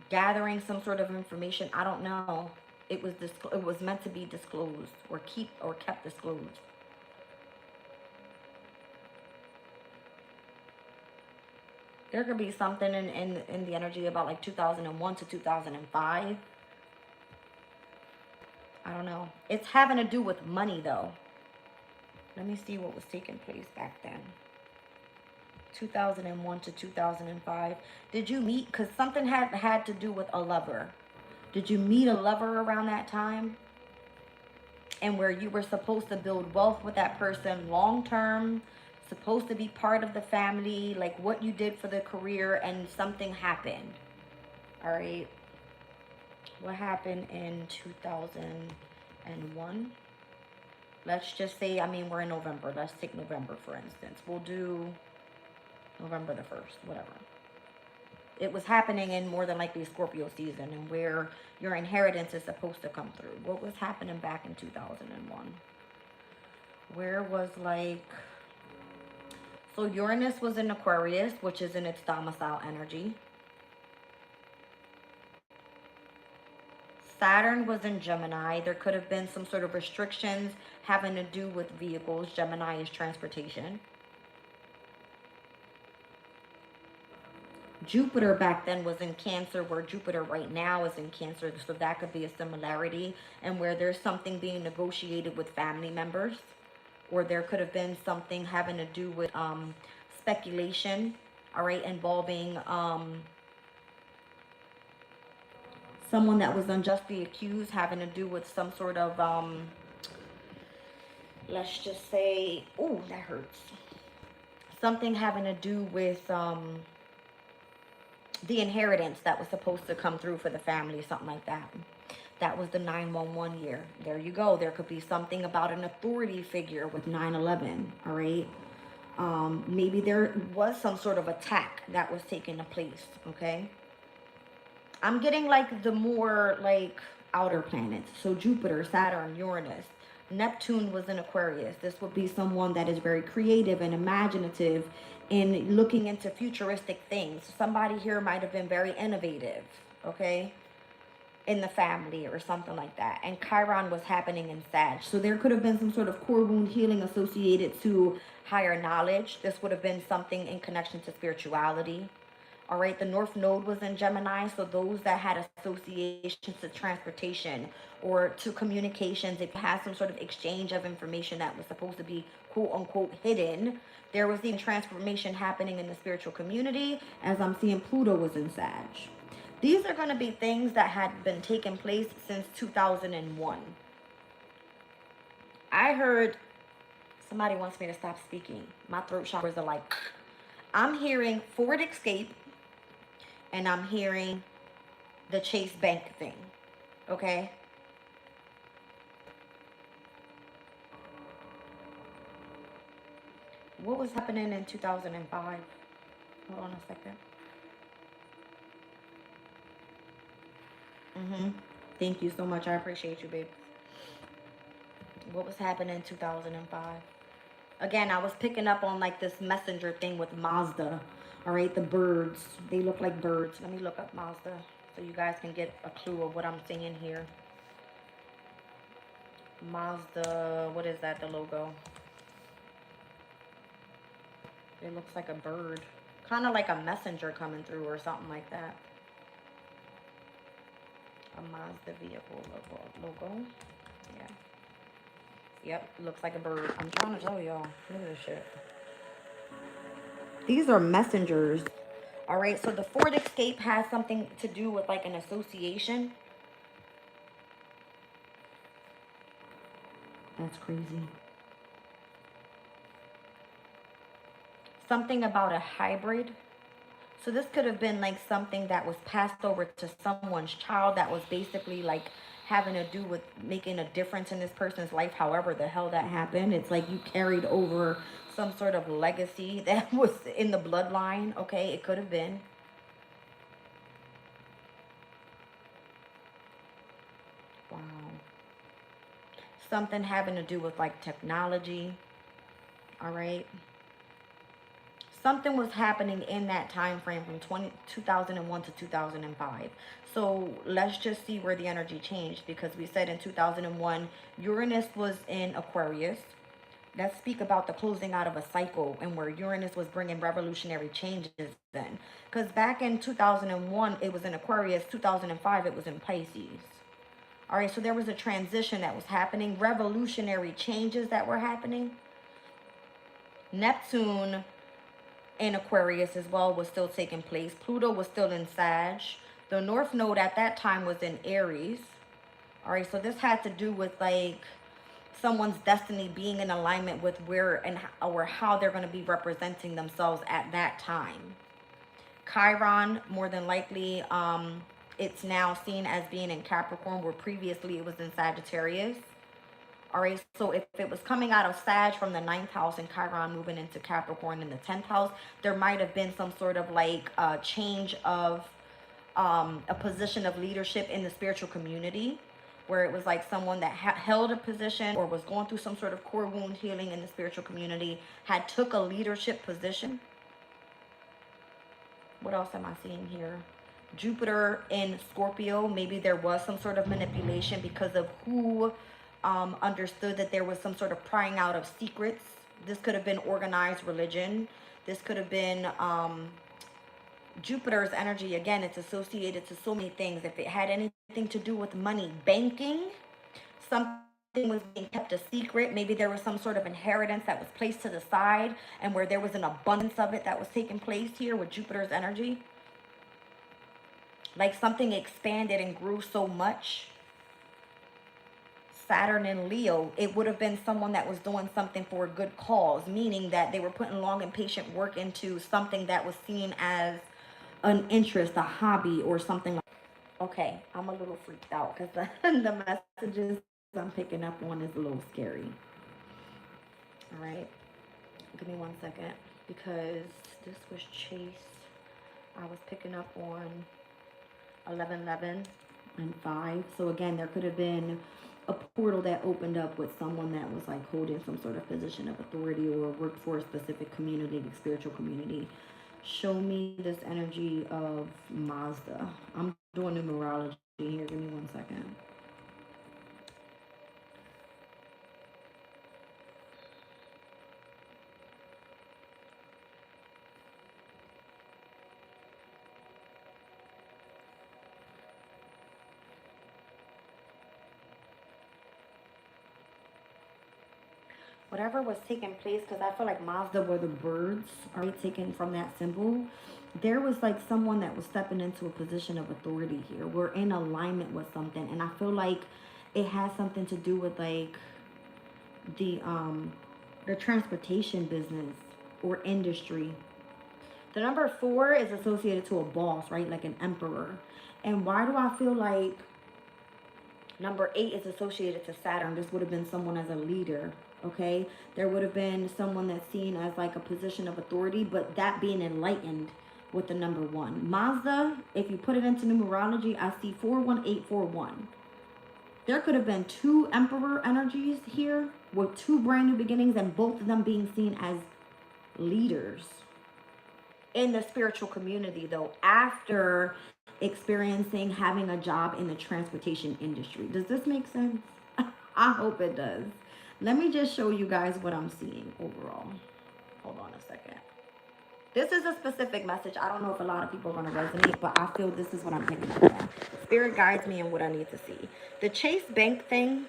gathering some sort of information. I don't know. It was meant to be disclosed, or kept disclosed. There could be something in the energy about like 2001 to 2005. I don't know. It's having to do with money though. Let me see what was taking place back then. 2001 to 2005. Did you meet? Because something had to do with a lover. Did you meet a lover around that time? And where you were supposed to build wealth with that person long term, supposed to be part of the family, like what you did for the career, and something happened. All right. What happened in 2001? Let's just say, I mean, we're in November. Let's take November, for instance. We'll do November the 1st, whatever. It was happening in more than likely Scorpio season, and where your inheritance is supposed to come through. What was happening back in 2001? Where was like... So Uranus was in Aquarius, which is in its domicile energy. Saturn was in Gemini. There could have been some sort of restrictions having to do with vehicles. Gemini is transportation. Jupiter back then was in Cancer, where Jupiter right now is in Cancer. So that could be a similarity, and where there's something being negotiated with family members, or there could have been something having to do with speculation, all right, involving someone that was unjustly accused, having to do with some sort of let's just say, oh, that hurts. Something having to do with the inheritance that was supposed to come through for the family, something like that. That was the 911 year. There you go. There could be something about an authority figure with 9/11. All right. Maybe there was some sort of attack that was taking place. Okay. I'm getting like the more like outer planets. So Jupiter, Saturn, Uranus. Neptune was in Aquarius. This would be someone that is very creative and imaginative in looking into futuristic things. Somebody here might have been very innovative, okay, in the family or something like that. And Chiron was happening in Sag. So there could have been some sort of core wound healing associated to higher knowledge. This would have been something in connection to spirituality. All right, the North Node was in Gemini, so those that had associations to transportation or to communications, if you had some sort of exchange of information that was supposed to be quote unquote hidden, there was even transformation happening in the spiritual community, as I'm seeing Pluto was in Sag. These are going to be things that had been taking place since 2001. I heard somebody wants me to stop speaking. My throat chakras are like, I'm hearing forward escape, and I'm hearing the Chase Bank thing, okay? What was happening in 2005? Hold on a second. Thank you so much. I appreciate you, babe. What was happening in 2005? Again, I was picking up on like this messenger thing with Mazda. All right, the birds. They look like birds. Let me look up Mazda so you guys can get a clue of what I'm seeing here. Mazda, what is that, the logo? It looks like a bird. Kind of like a messenger coming through or something like that. A Mazda vehicle logo. Yeah. Yep, looks like a bird. I'm trying to tell y'all. Look at this shit. These are messengers. All right, so the Ford Escape has something to do with like an association. That's crazy. Something about a hybrid. So this could have been like something that was passed over to someone's child that was basically like having to do with making a difference in this person's life, however the hell that happened. It's like you carried over some sort of legacy that was in the bloodline. Okay, it could have been. Wow. Something having to do with like technology. All right. Something was happening in that time frame from 2001 to 2005. So let's just see where the energy changed, because we said in 2001 Uranus was in Aquarius. Let's speak about the closing out of a cycle and where Uranus was bringing revolutionary changes then. Because back in 2001 it was in Aquarius, 2005 it was in Pisces. All right, so there was a transition that was happening, revolutionary changes that were happening. Neptune in Aquarius as well was still taking place. Pluto was still in Sag. The North Node at that time was in Aries. All right, so this had to do with like someone's destiny being in alignment with where and or how they're going to be representing themselves at that time. Chiron, more than likely, it's now seen as being in Capricorn, where previously it was in Sagittarius. All right, so if it was coming out of Sag from the 9th house and Chiron moving into Capricorn in the 10th house, there might have been some sort of like change of a position of leadership in the spiritual community, where it was like someone that held a position or was going through some sort of core wound healing in the spiritual community had took a leadership position. What else am I seeing here? Jupiter in Scorpio, maybe there was some sort of manipulation because of who understood that there was some sort of prying out of secrets. This could have been organized religion. This could have been Jupiter's energy, again, it's associated to so many things. If it had anything to do with money, banking, something was being kept a secret. Maybe there was some sort of inheritance that was placed to the side and where there was an abundance of it that was taking place here with Jupiter's energy. Like something expanded and grew so much. Saturn and Leo, it would have been someone that was doing something for a good cause, meaning that they were putting long and patient work into something that was seen as an interest, a hobby, or something like that. Okay, I'm a little freaked out because the messages I'm picking up on is a little scary. All right, give me 1 second because this was Chase. I was picking up on 1111 and 5. So again, there could have been a portal that opened up with someone that was like holding some sort of position of authority or worked for a specific community, like spiritual community. Show me this energy of Mazda. I'm doing numerology here. Give me 1 second. Whatever was taking place, because I feel like Mazda were the birds, are taken from that symbol. There was like someone that was stepping into a position of authority here. We're in alignment with something, and I feel like it has something to do with like the transportation business or industry. The number 4 is associated to a boss, right? Like an emperor. And why do I feel like number 8 is associated to Saturn? This would have been someone as a leader, okay? There would have been someone that's seen as like a position of authority, but that being enlightened with the number 1. Mazda, if you put it into numerology, I see 41841. There could have been 2 emperor energies here with 2 brand new beginnings, and both of them being seen as leaders in the spiritual community, though, after experiencing having a job in the transportation industry. Does this make sense? I hope it does. Let me just show you guys what I'm seeing overall. Hold on a second. This is a specific message. I don't know if a lot of people are going to resonate, but I feel this is what I'm picking up on. Spirit guides me in what I need to see. The Chase Bank thing,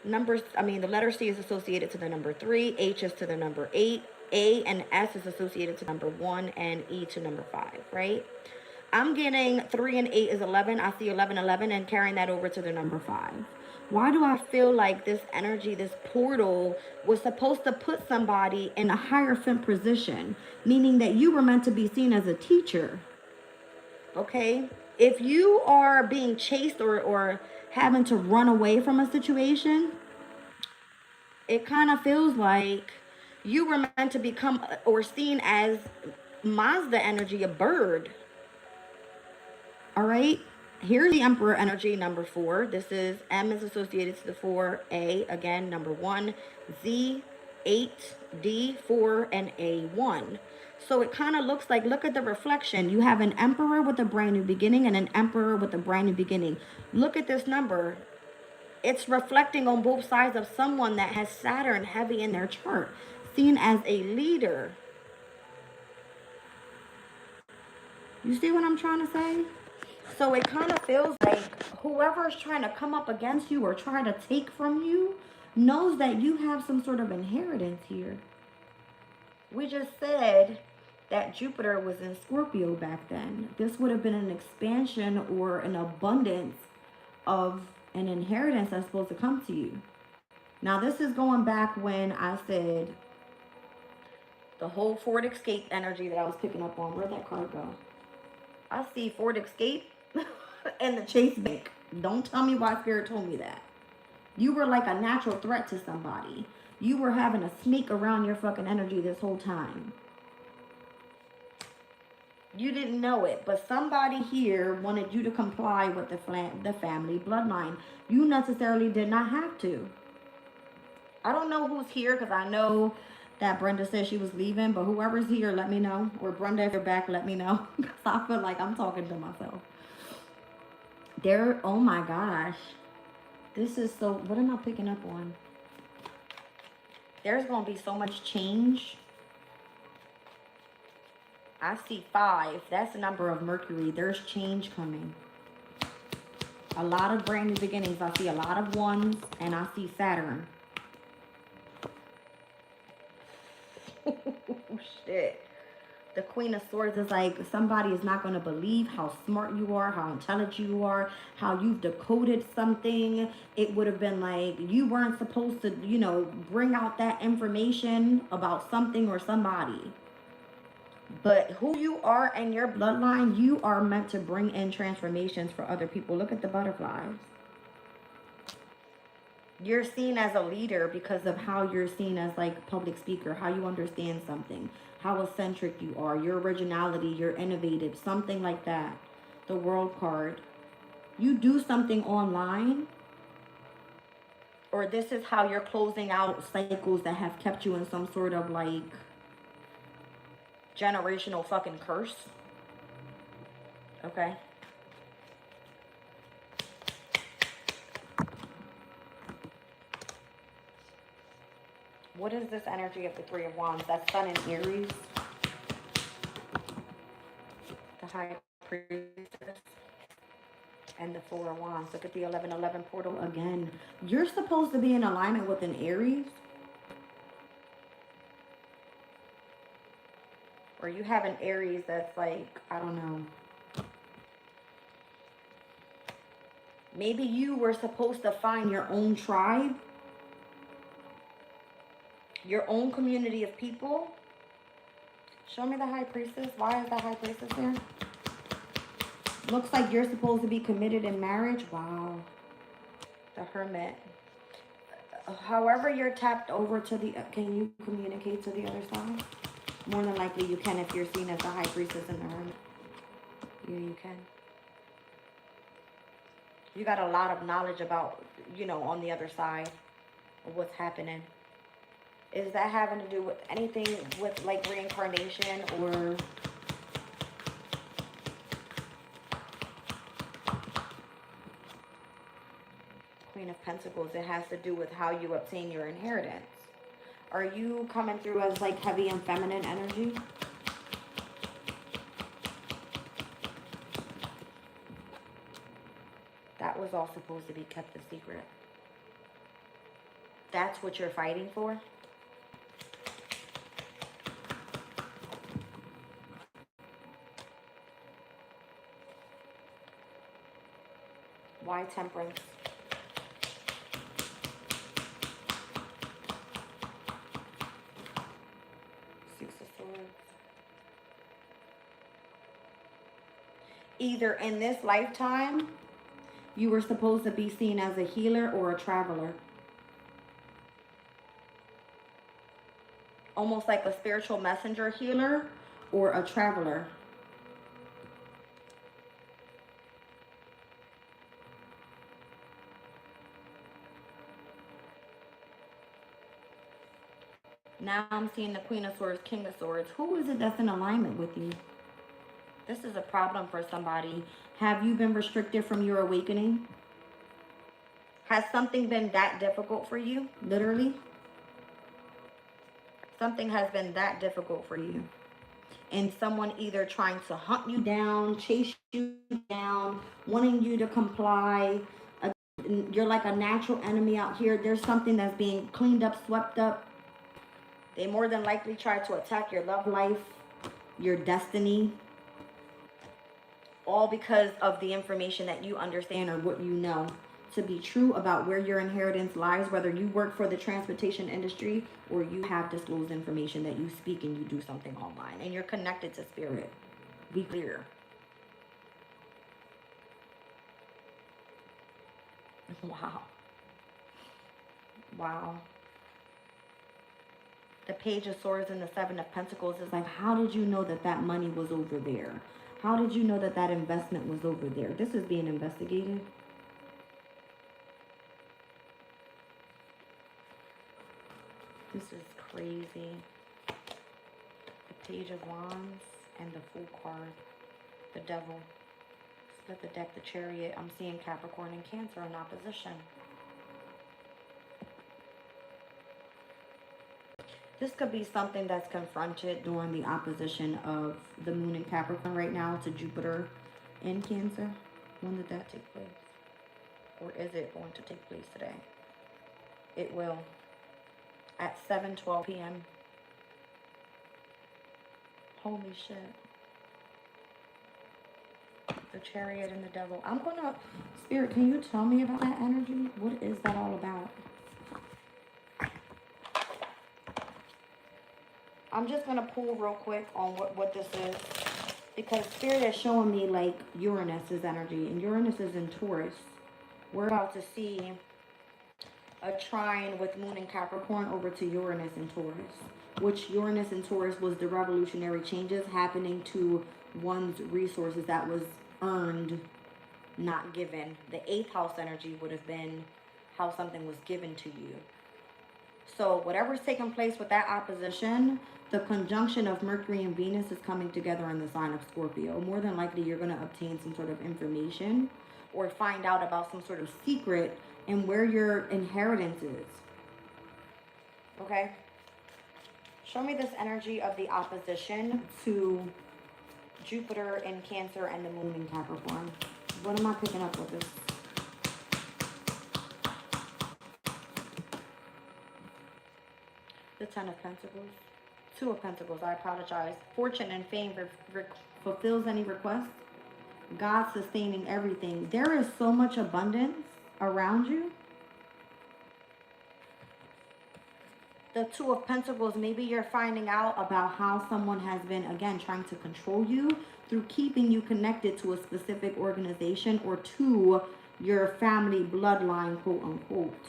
the letter C is associated to the number 3, H is to the number 8, A and S is associated to number 1, and E to number 5, right? I'm getting 3 and 8 is 11. I see 1111 and carrying that over to the number 5. Why do I feel like this energy, this portal, was supposed to put somebody in a hierophant position, meaning that you were meant to be seen as a teacher, okay? If you are being chased or having to run away from a situation, it kind of feels like you were meant to become or seen as Mazda energy, a bird. All right, here's the Emperor energy, number 4. This is M is associated to the 4, A, again, number 1, Z, 8, D, 4, and A, 1. So it kind of looks like, look at the reflection. You have an Emperor with a brand new beginning and an Emperor with a brand new beginning. Look at this number. It's reflecting on both sides of someone that has Saturn heavy in their chart, seen as a leader. You see what I'm trying to say? So it kind of feels like whoever's trying to come up against you or try to take from you knows that you have some sort of inheritance here. We just said that Jupiter was in Scorpio back then. This would have been an expansion or an abundance of an inheritance that's supposed to come to you. Now, this is going back when I said the whole Ford Escape energy that I was picking up on. Where'd that card go? I see Ford Escape and the Chase Bank. Don't tell me why Spirit told me that. You were like a natural threat to somebody. You were having a snake around your fucking energy this whole time. You didn't know it, but somebody here wanted you to comply with the family bloodline. You necessarily did not have to. I don't know who's here because I know that Brenda said she was leaving, but whoever's here, let me know. Or Brenda, if you're back, let me know. Because I feel like I'm talking to myself. Oh my gosh. This is so, what am I picking up on? There's going to be so much change. I see 5. That's the number of Mercury. There's change coming. A lot of brand new beginnings. I see a lot of 1s, and I see Saturn. Oh, shit. The Queen of Swords is like, somebody is not going to believe how smart you are, how intelligent you are, how you've decoded something. It would have been like, you weren't supposed to, you know, bring out that information about something or somebody. But who you are and your bloodline, you are meant to bring in transformations for other people. Look at the butterflies. You're seen as a leader because of how you're seen as like a public speaker, how you understand something, how eccentric you are, your originality, you're innovative, something like that. The World card. You do something online, or this is how you're closing out cycles that have kept you in some sort of like generational fucking curse. Okay. What is this energy of the 3 of Wands? That's Sun in Aries. The High Priestess. And the 4 of Wands. Look at the 11-11 portal again. You're supposed to be in alignment with an Aries. Or you have an Aries that's like, I don't know. Maybe you were supposed to find your own tribe. Your own community of people. Show me the High Priestess. Why is the High Priestess here? Looks like you're supposed to be committed in marriage. Wow. The Hermit. However you're tapped over to the... Can you communicate to the other side? More than likely you can if you're seen as the High Priestess and the Hermit. Yeah, you can. You got a lot of knowledge about, you know, on the other side of what's happening. Is that having to do with anything with like reincarnation or... Queen of Pentacles? It has to do with how you obtain your inheritance. Are you coming through as like heavy and feminine energy? That was all supposed to be kept a secret. That's what you're fighting for? Why Temperance? Six of Swords. Either in this lifetime, you were supposed to be seen as a healer or a traveler. Almost like a spiritual messenger healer or a traveler. Now I'm seeing the Queen of Swords, King of Swords. Who is it that's in alignment with you? This is a problem for somebody. Have you been restricted from your awakening? Has something been that difficult for you? Literally? Something has been that difficult for you. And someone either trying to hunt you down, chase you down, wanting you to comply. You're like a natural enemy out here. There's something that's being cleaned up, swept up. They more than likely try to attack your love life, your destiny. All because of the information that you understand or what you know to be true about where your inheritance lies, whether you work for the transportation industry or you have disclosed information that you speak and you do something online and you're connected to spirit. Be clear. Wow. Wow. The Page of Swords and the Seven of Pentacles is like, how did you know that that money was over there? How did you know that that investment was over there? This is being investigated. This is crazy. The Page of Wands and the Fool card. The Devil. Split the deck, the Chariot. I'm seeing Capricorn and Cancer in opposition. This could be something that's confronted during the opposition of the moon in Capricorn right now to Jupiter in Cancer. When did that take place? Or is it going to take place today? It will. At 7:12 p.m. Holy shit. The Chariot and the Devil. I'm gonna... Spirit, can you tell me about that energy? What is that all about? I'm just gonna pull real quick on what this is. Because Spirit is showing me like Uranus's energy. And Uranus is in Taurus. We're about to see a trine with Moon in Capricorn over to Uranus in Taurus. Which Uranus in Taurus was the revolutionary changes happening to one's resources that was earned, not given. The 8th house energy would have been how something was given to you. So whatever's taking place with that opposition, the conjunction of Mercury and Venus is coming together in the sign of Scorpio. More than likely, you're going to obtain some sort of information or find out about some sort of secret and where your inheritance is. Okay? Show me this energy of the opposition to Jupiter in Cancer and the Moon in Capricorn. What am I picking up with this? The Ten of Pentacles. Two of Pentacles, I apologize. Fortune and fame fulfills any request. God sustaining everything. There is so much abundance around you. The Two of Pentacles, maybe you're finding out about how someone has been, again, trying to control you through keeping you connected to a specific organization or to your family bloodline, quote unquote.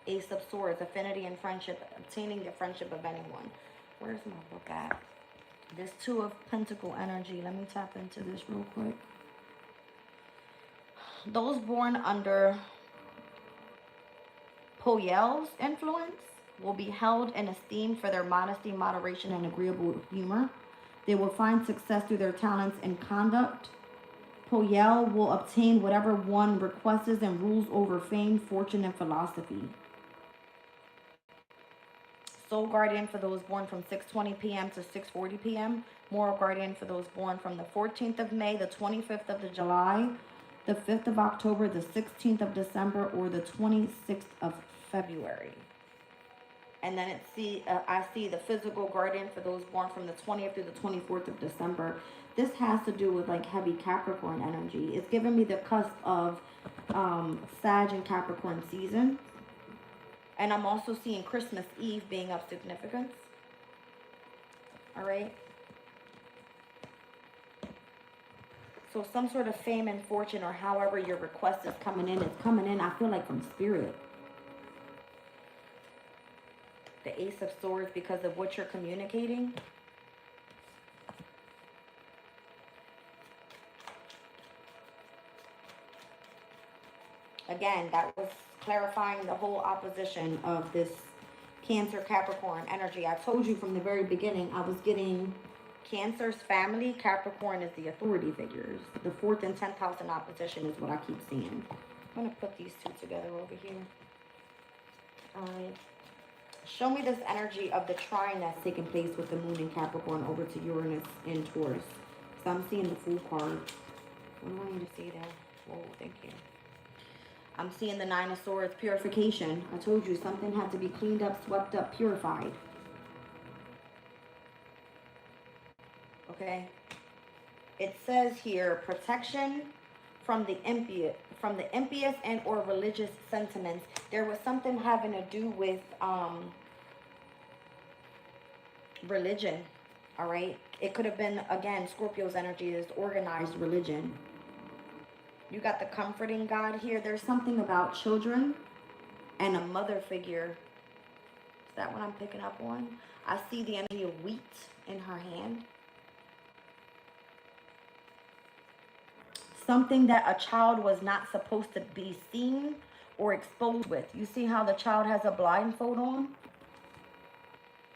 Ace of Swords, affinity and friendship, obtaining the friendship of anyone. Where's my book at? This Two of Pentacle energy. Let me tap into this real quick. Those born under Poyel's influence will be held in esteem for their modesty, moderation, and agreeable humor. They will find success through their talents and conduct. Poyel will obtain whatever one requests and rules over fame, fortune, and philosophy. Soul Guardian for those born from 6:20 p.m. to 6:40 p.m. Moral Guardian for those born from the 14th of May, the 25th of July, the 5th of October, the 16th of December, or the 26th of February. And then I see the Physical Guardian for those born from the 20th through the 24th of December. This has to do with like heavy Capricorn energy. It's giving me the cusp of Sag and Capricorn season. And I'm also seeing Christmas Eve being of significance. All right. So some sort of fame and fortune, or however your request is coming in, it's coming in, I feel like, from Spirit. The Ace of Swords, because of what you're communicating. Again, that was clarifying the whole opposition of this Cancer Capricorn energy. I told you from the very beginning, I was getting Cancer's family. Capricorn is the authority figures. The 4th and 10th house in opposition is what I keep seeing. I'm going to put these two together over here. All right. Show me this energy of the trine that's taking place with the Moon in Capricorn over to Uranus in Taurus. So I'm seeing the Fool card. What do I need to see there? Oh, thank you. I'm seeing the Nine of Swords, purification. I told you something had to be cleaned up, swept up, purified. Okay. It says here, protection from the impious and or religious sentiments. There was something having to do with religion. All right. It could have been, again, Scorpio's energy is organized religion. You got the comforting God here. There's something about children and a mother figure. Is that what I'm picking up on? I see the energy of wheat in her hand. Something that a child was not supposed to be seen or exposed with. You see how the child has a blindfold on?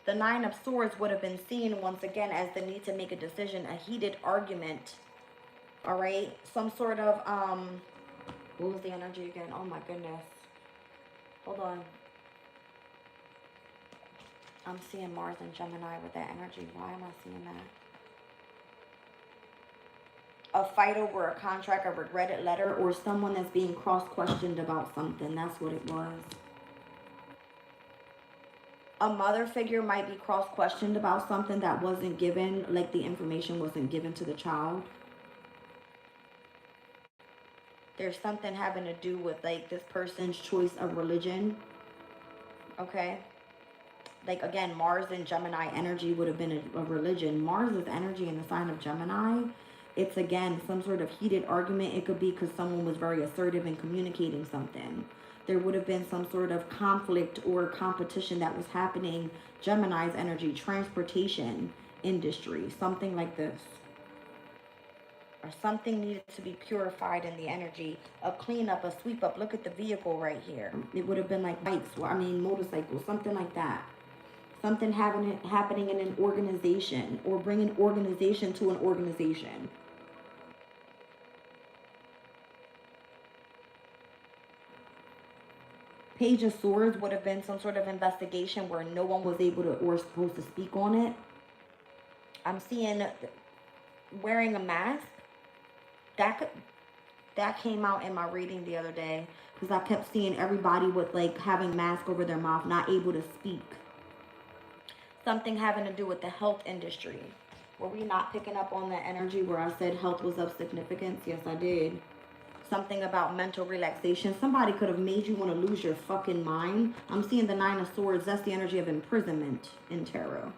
The Nine of Swords would have been seen once again as the need to make a decision, a heated argument. All right, some sort of, what was the energy again? Oh my goodness. Hold on. I'm seeing Mars and Gemini with that energy. Why am I seeing that? A fight over a contract, a regretted letter, or someone that's being cross-questioned about something. That's what it was. A mother figure might be cross-questioned about something that wasn't given, like the information wasn't given to the child. There's something having to do with like this person's choice of religion. Okay. Like again, Mars and Gemini energy would have been a religion. Mars' energy in the sign of Gemini. It's again some sort of heated argument. It could be because someone was very assertive in communicating something. There would have been some sort of conflict or competition that was happening. Gemini's energy, transportation industry, something like this. Or something needed to be purified in the energy. A cleanup, a sweep up. Look at the vehicle right here. It would have been like bikes, motorcycles, something like that. Something happening in an organization, or bringing organization to an organization. Page of Swords would have been some sort of investigation where no one was able to or supposed to speak on it. I'm seeing wearing a mask. That came out in my reading the other day, because I kept seeing everybody with like having mask over their mouth, not able to speak. Something having to do with the health industry. Were we not picking up on that energy where I said health was of significance? Yes, I did. Something about mental relaxation. Somebody could have made you want to lose your fucking mind. I'm seeing the Nine of Swords. That's the energy of imprisonment in tarot.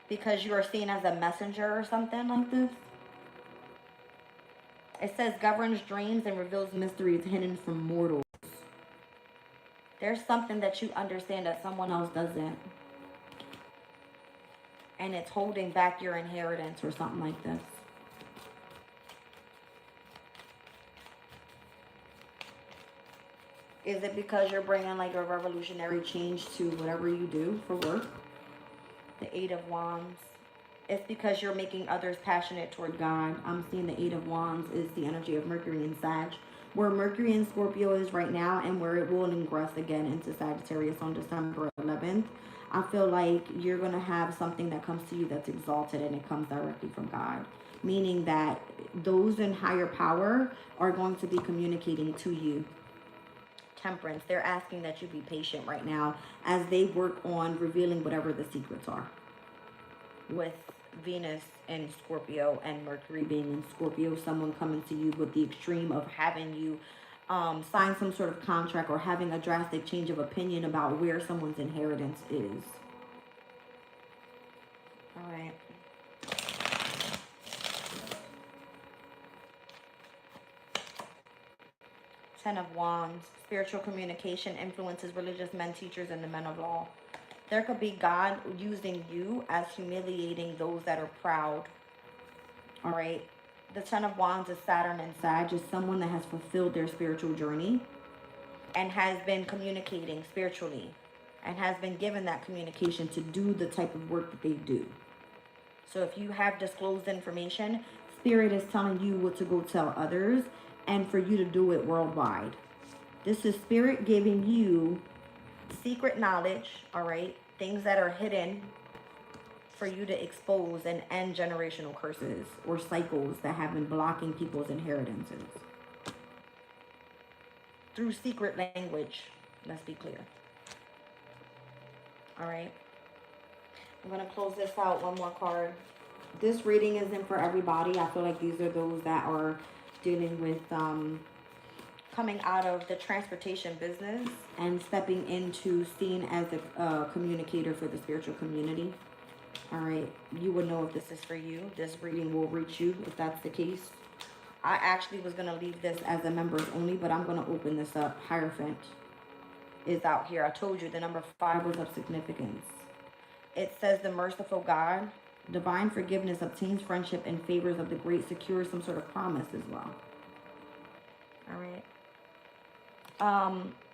Because you are seen as a messenger or something like this. It says governs dreams and reveals mysteries hidden from mortals. There's something that you understand that someone else doesn't. And it's holding back your inheritance or something like this. Is it because you're bringing like a revolutionary change to whatever you do for work? The Eight of Wands. It's because you're making others passionate toward God. I'm seeing the Eight of Wands is the energy of Mercury and Sag. Where Mercury and Scorpio is right now, and where it will ingress again into Sagittarius on December 11th. I feel like you're going to have something that comes to you that's exalted, and it comes directly from God. Meaning that those in higher power are going to be communicating to you. Temperance. They're asking that you be patient right now as they work on revealing whatever the secrets are. With Venus and Scorpio and Mercury being in Scorpio, someone coming to you with the extreme of having you sign some sort of contract or having a drastic change of opinion about where someone's inheritance is. All right. Ten of Wands. Spiritual communication influences religious men, teachers, and the men of law. There could be God using you as humiliating those that are proud. All right. The Ten of Wands is Saturn and Sag, is someone that has fulfilled their spiritual journey and has been communicating spiritually and has been given that communication to do the type of work that they do. So if you have disclosed information, Spirit is telling you what to go tell others and for you to do it worldwide. This is Spirit giving you secret knowledge, all right? Things that are hidden for you to expose and end generational curses or cycles that have been blocking people's inheritances. Through secret language, let's be clear. All right. I'm going to close this out. One more card. This reading isn't for everybody. I feel like these are those that are dealing with coming out of the transportation business and stepping into seen as a communicator for the spiritual community. All right, you will know if this is for you. This reading will reach you if that's the case. I actually was going to leave this as a members only, but I'm going to open this up. Hierophant is out here. I told you the number 5 was of significance. It says the merciful God, divine forgiveness obtains friendship and favors of the great, secures some sort of promise as well. All right.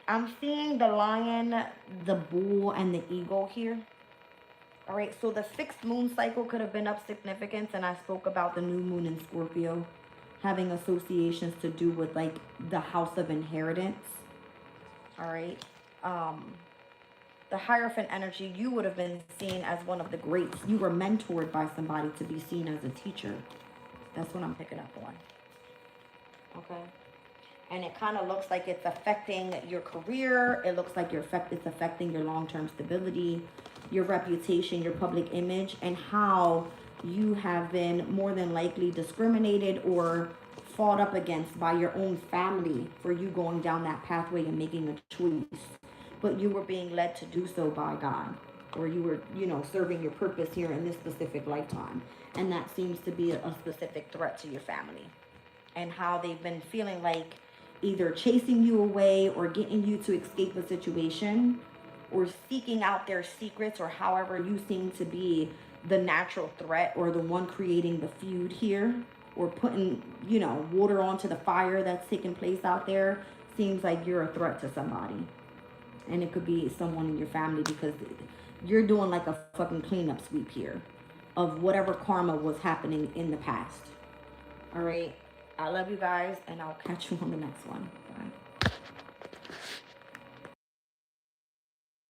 I'm seeing the lion, the bull, and the eagle here. All right, so the fixed moon cycle could have been of significance, and I spoke about the new moon in Scorpio having associations to do with like the house of inheritance. All right. the Hierophant energy, you would have been seen as one of the greats. You were mentored by somebody to be seen as a teacher. That's what I'm picking up on. Okay. And it kind of looks like it's affecting your career. It looks like it's affecting your long-term stability, your reputation, your public image, and how you have been more than likely discriminated or fought up against by your own family for you going down that pathway and making a choice. But you were being led to do so by God, or you were, serving your purpose here in this specific lifetime. And that seems to be a specific threat to your family, and how they've been feeling like either chasing you away or getting you to escape a situation or seeking out their secrets, or however you seem to be the natural threat or the one creating the feud here, or putting, water onto the fire that's taking place out there. Seems like you're a threat to somebody. And it could be someone in your family, because you're doing like a fucking cleanup sweep here of whatever karma was happening in the past. All right. I love you guys, and I'll catch you on the next one. Bye.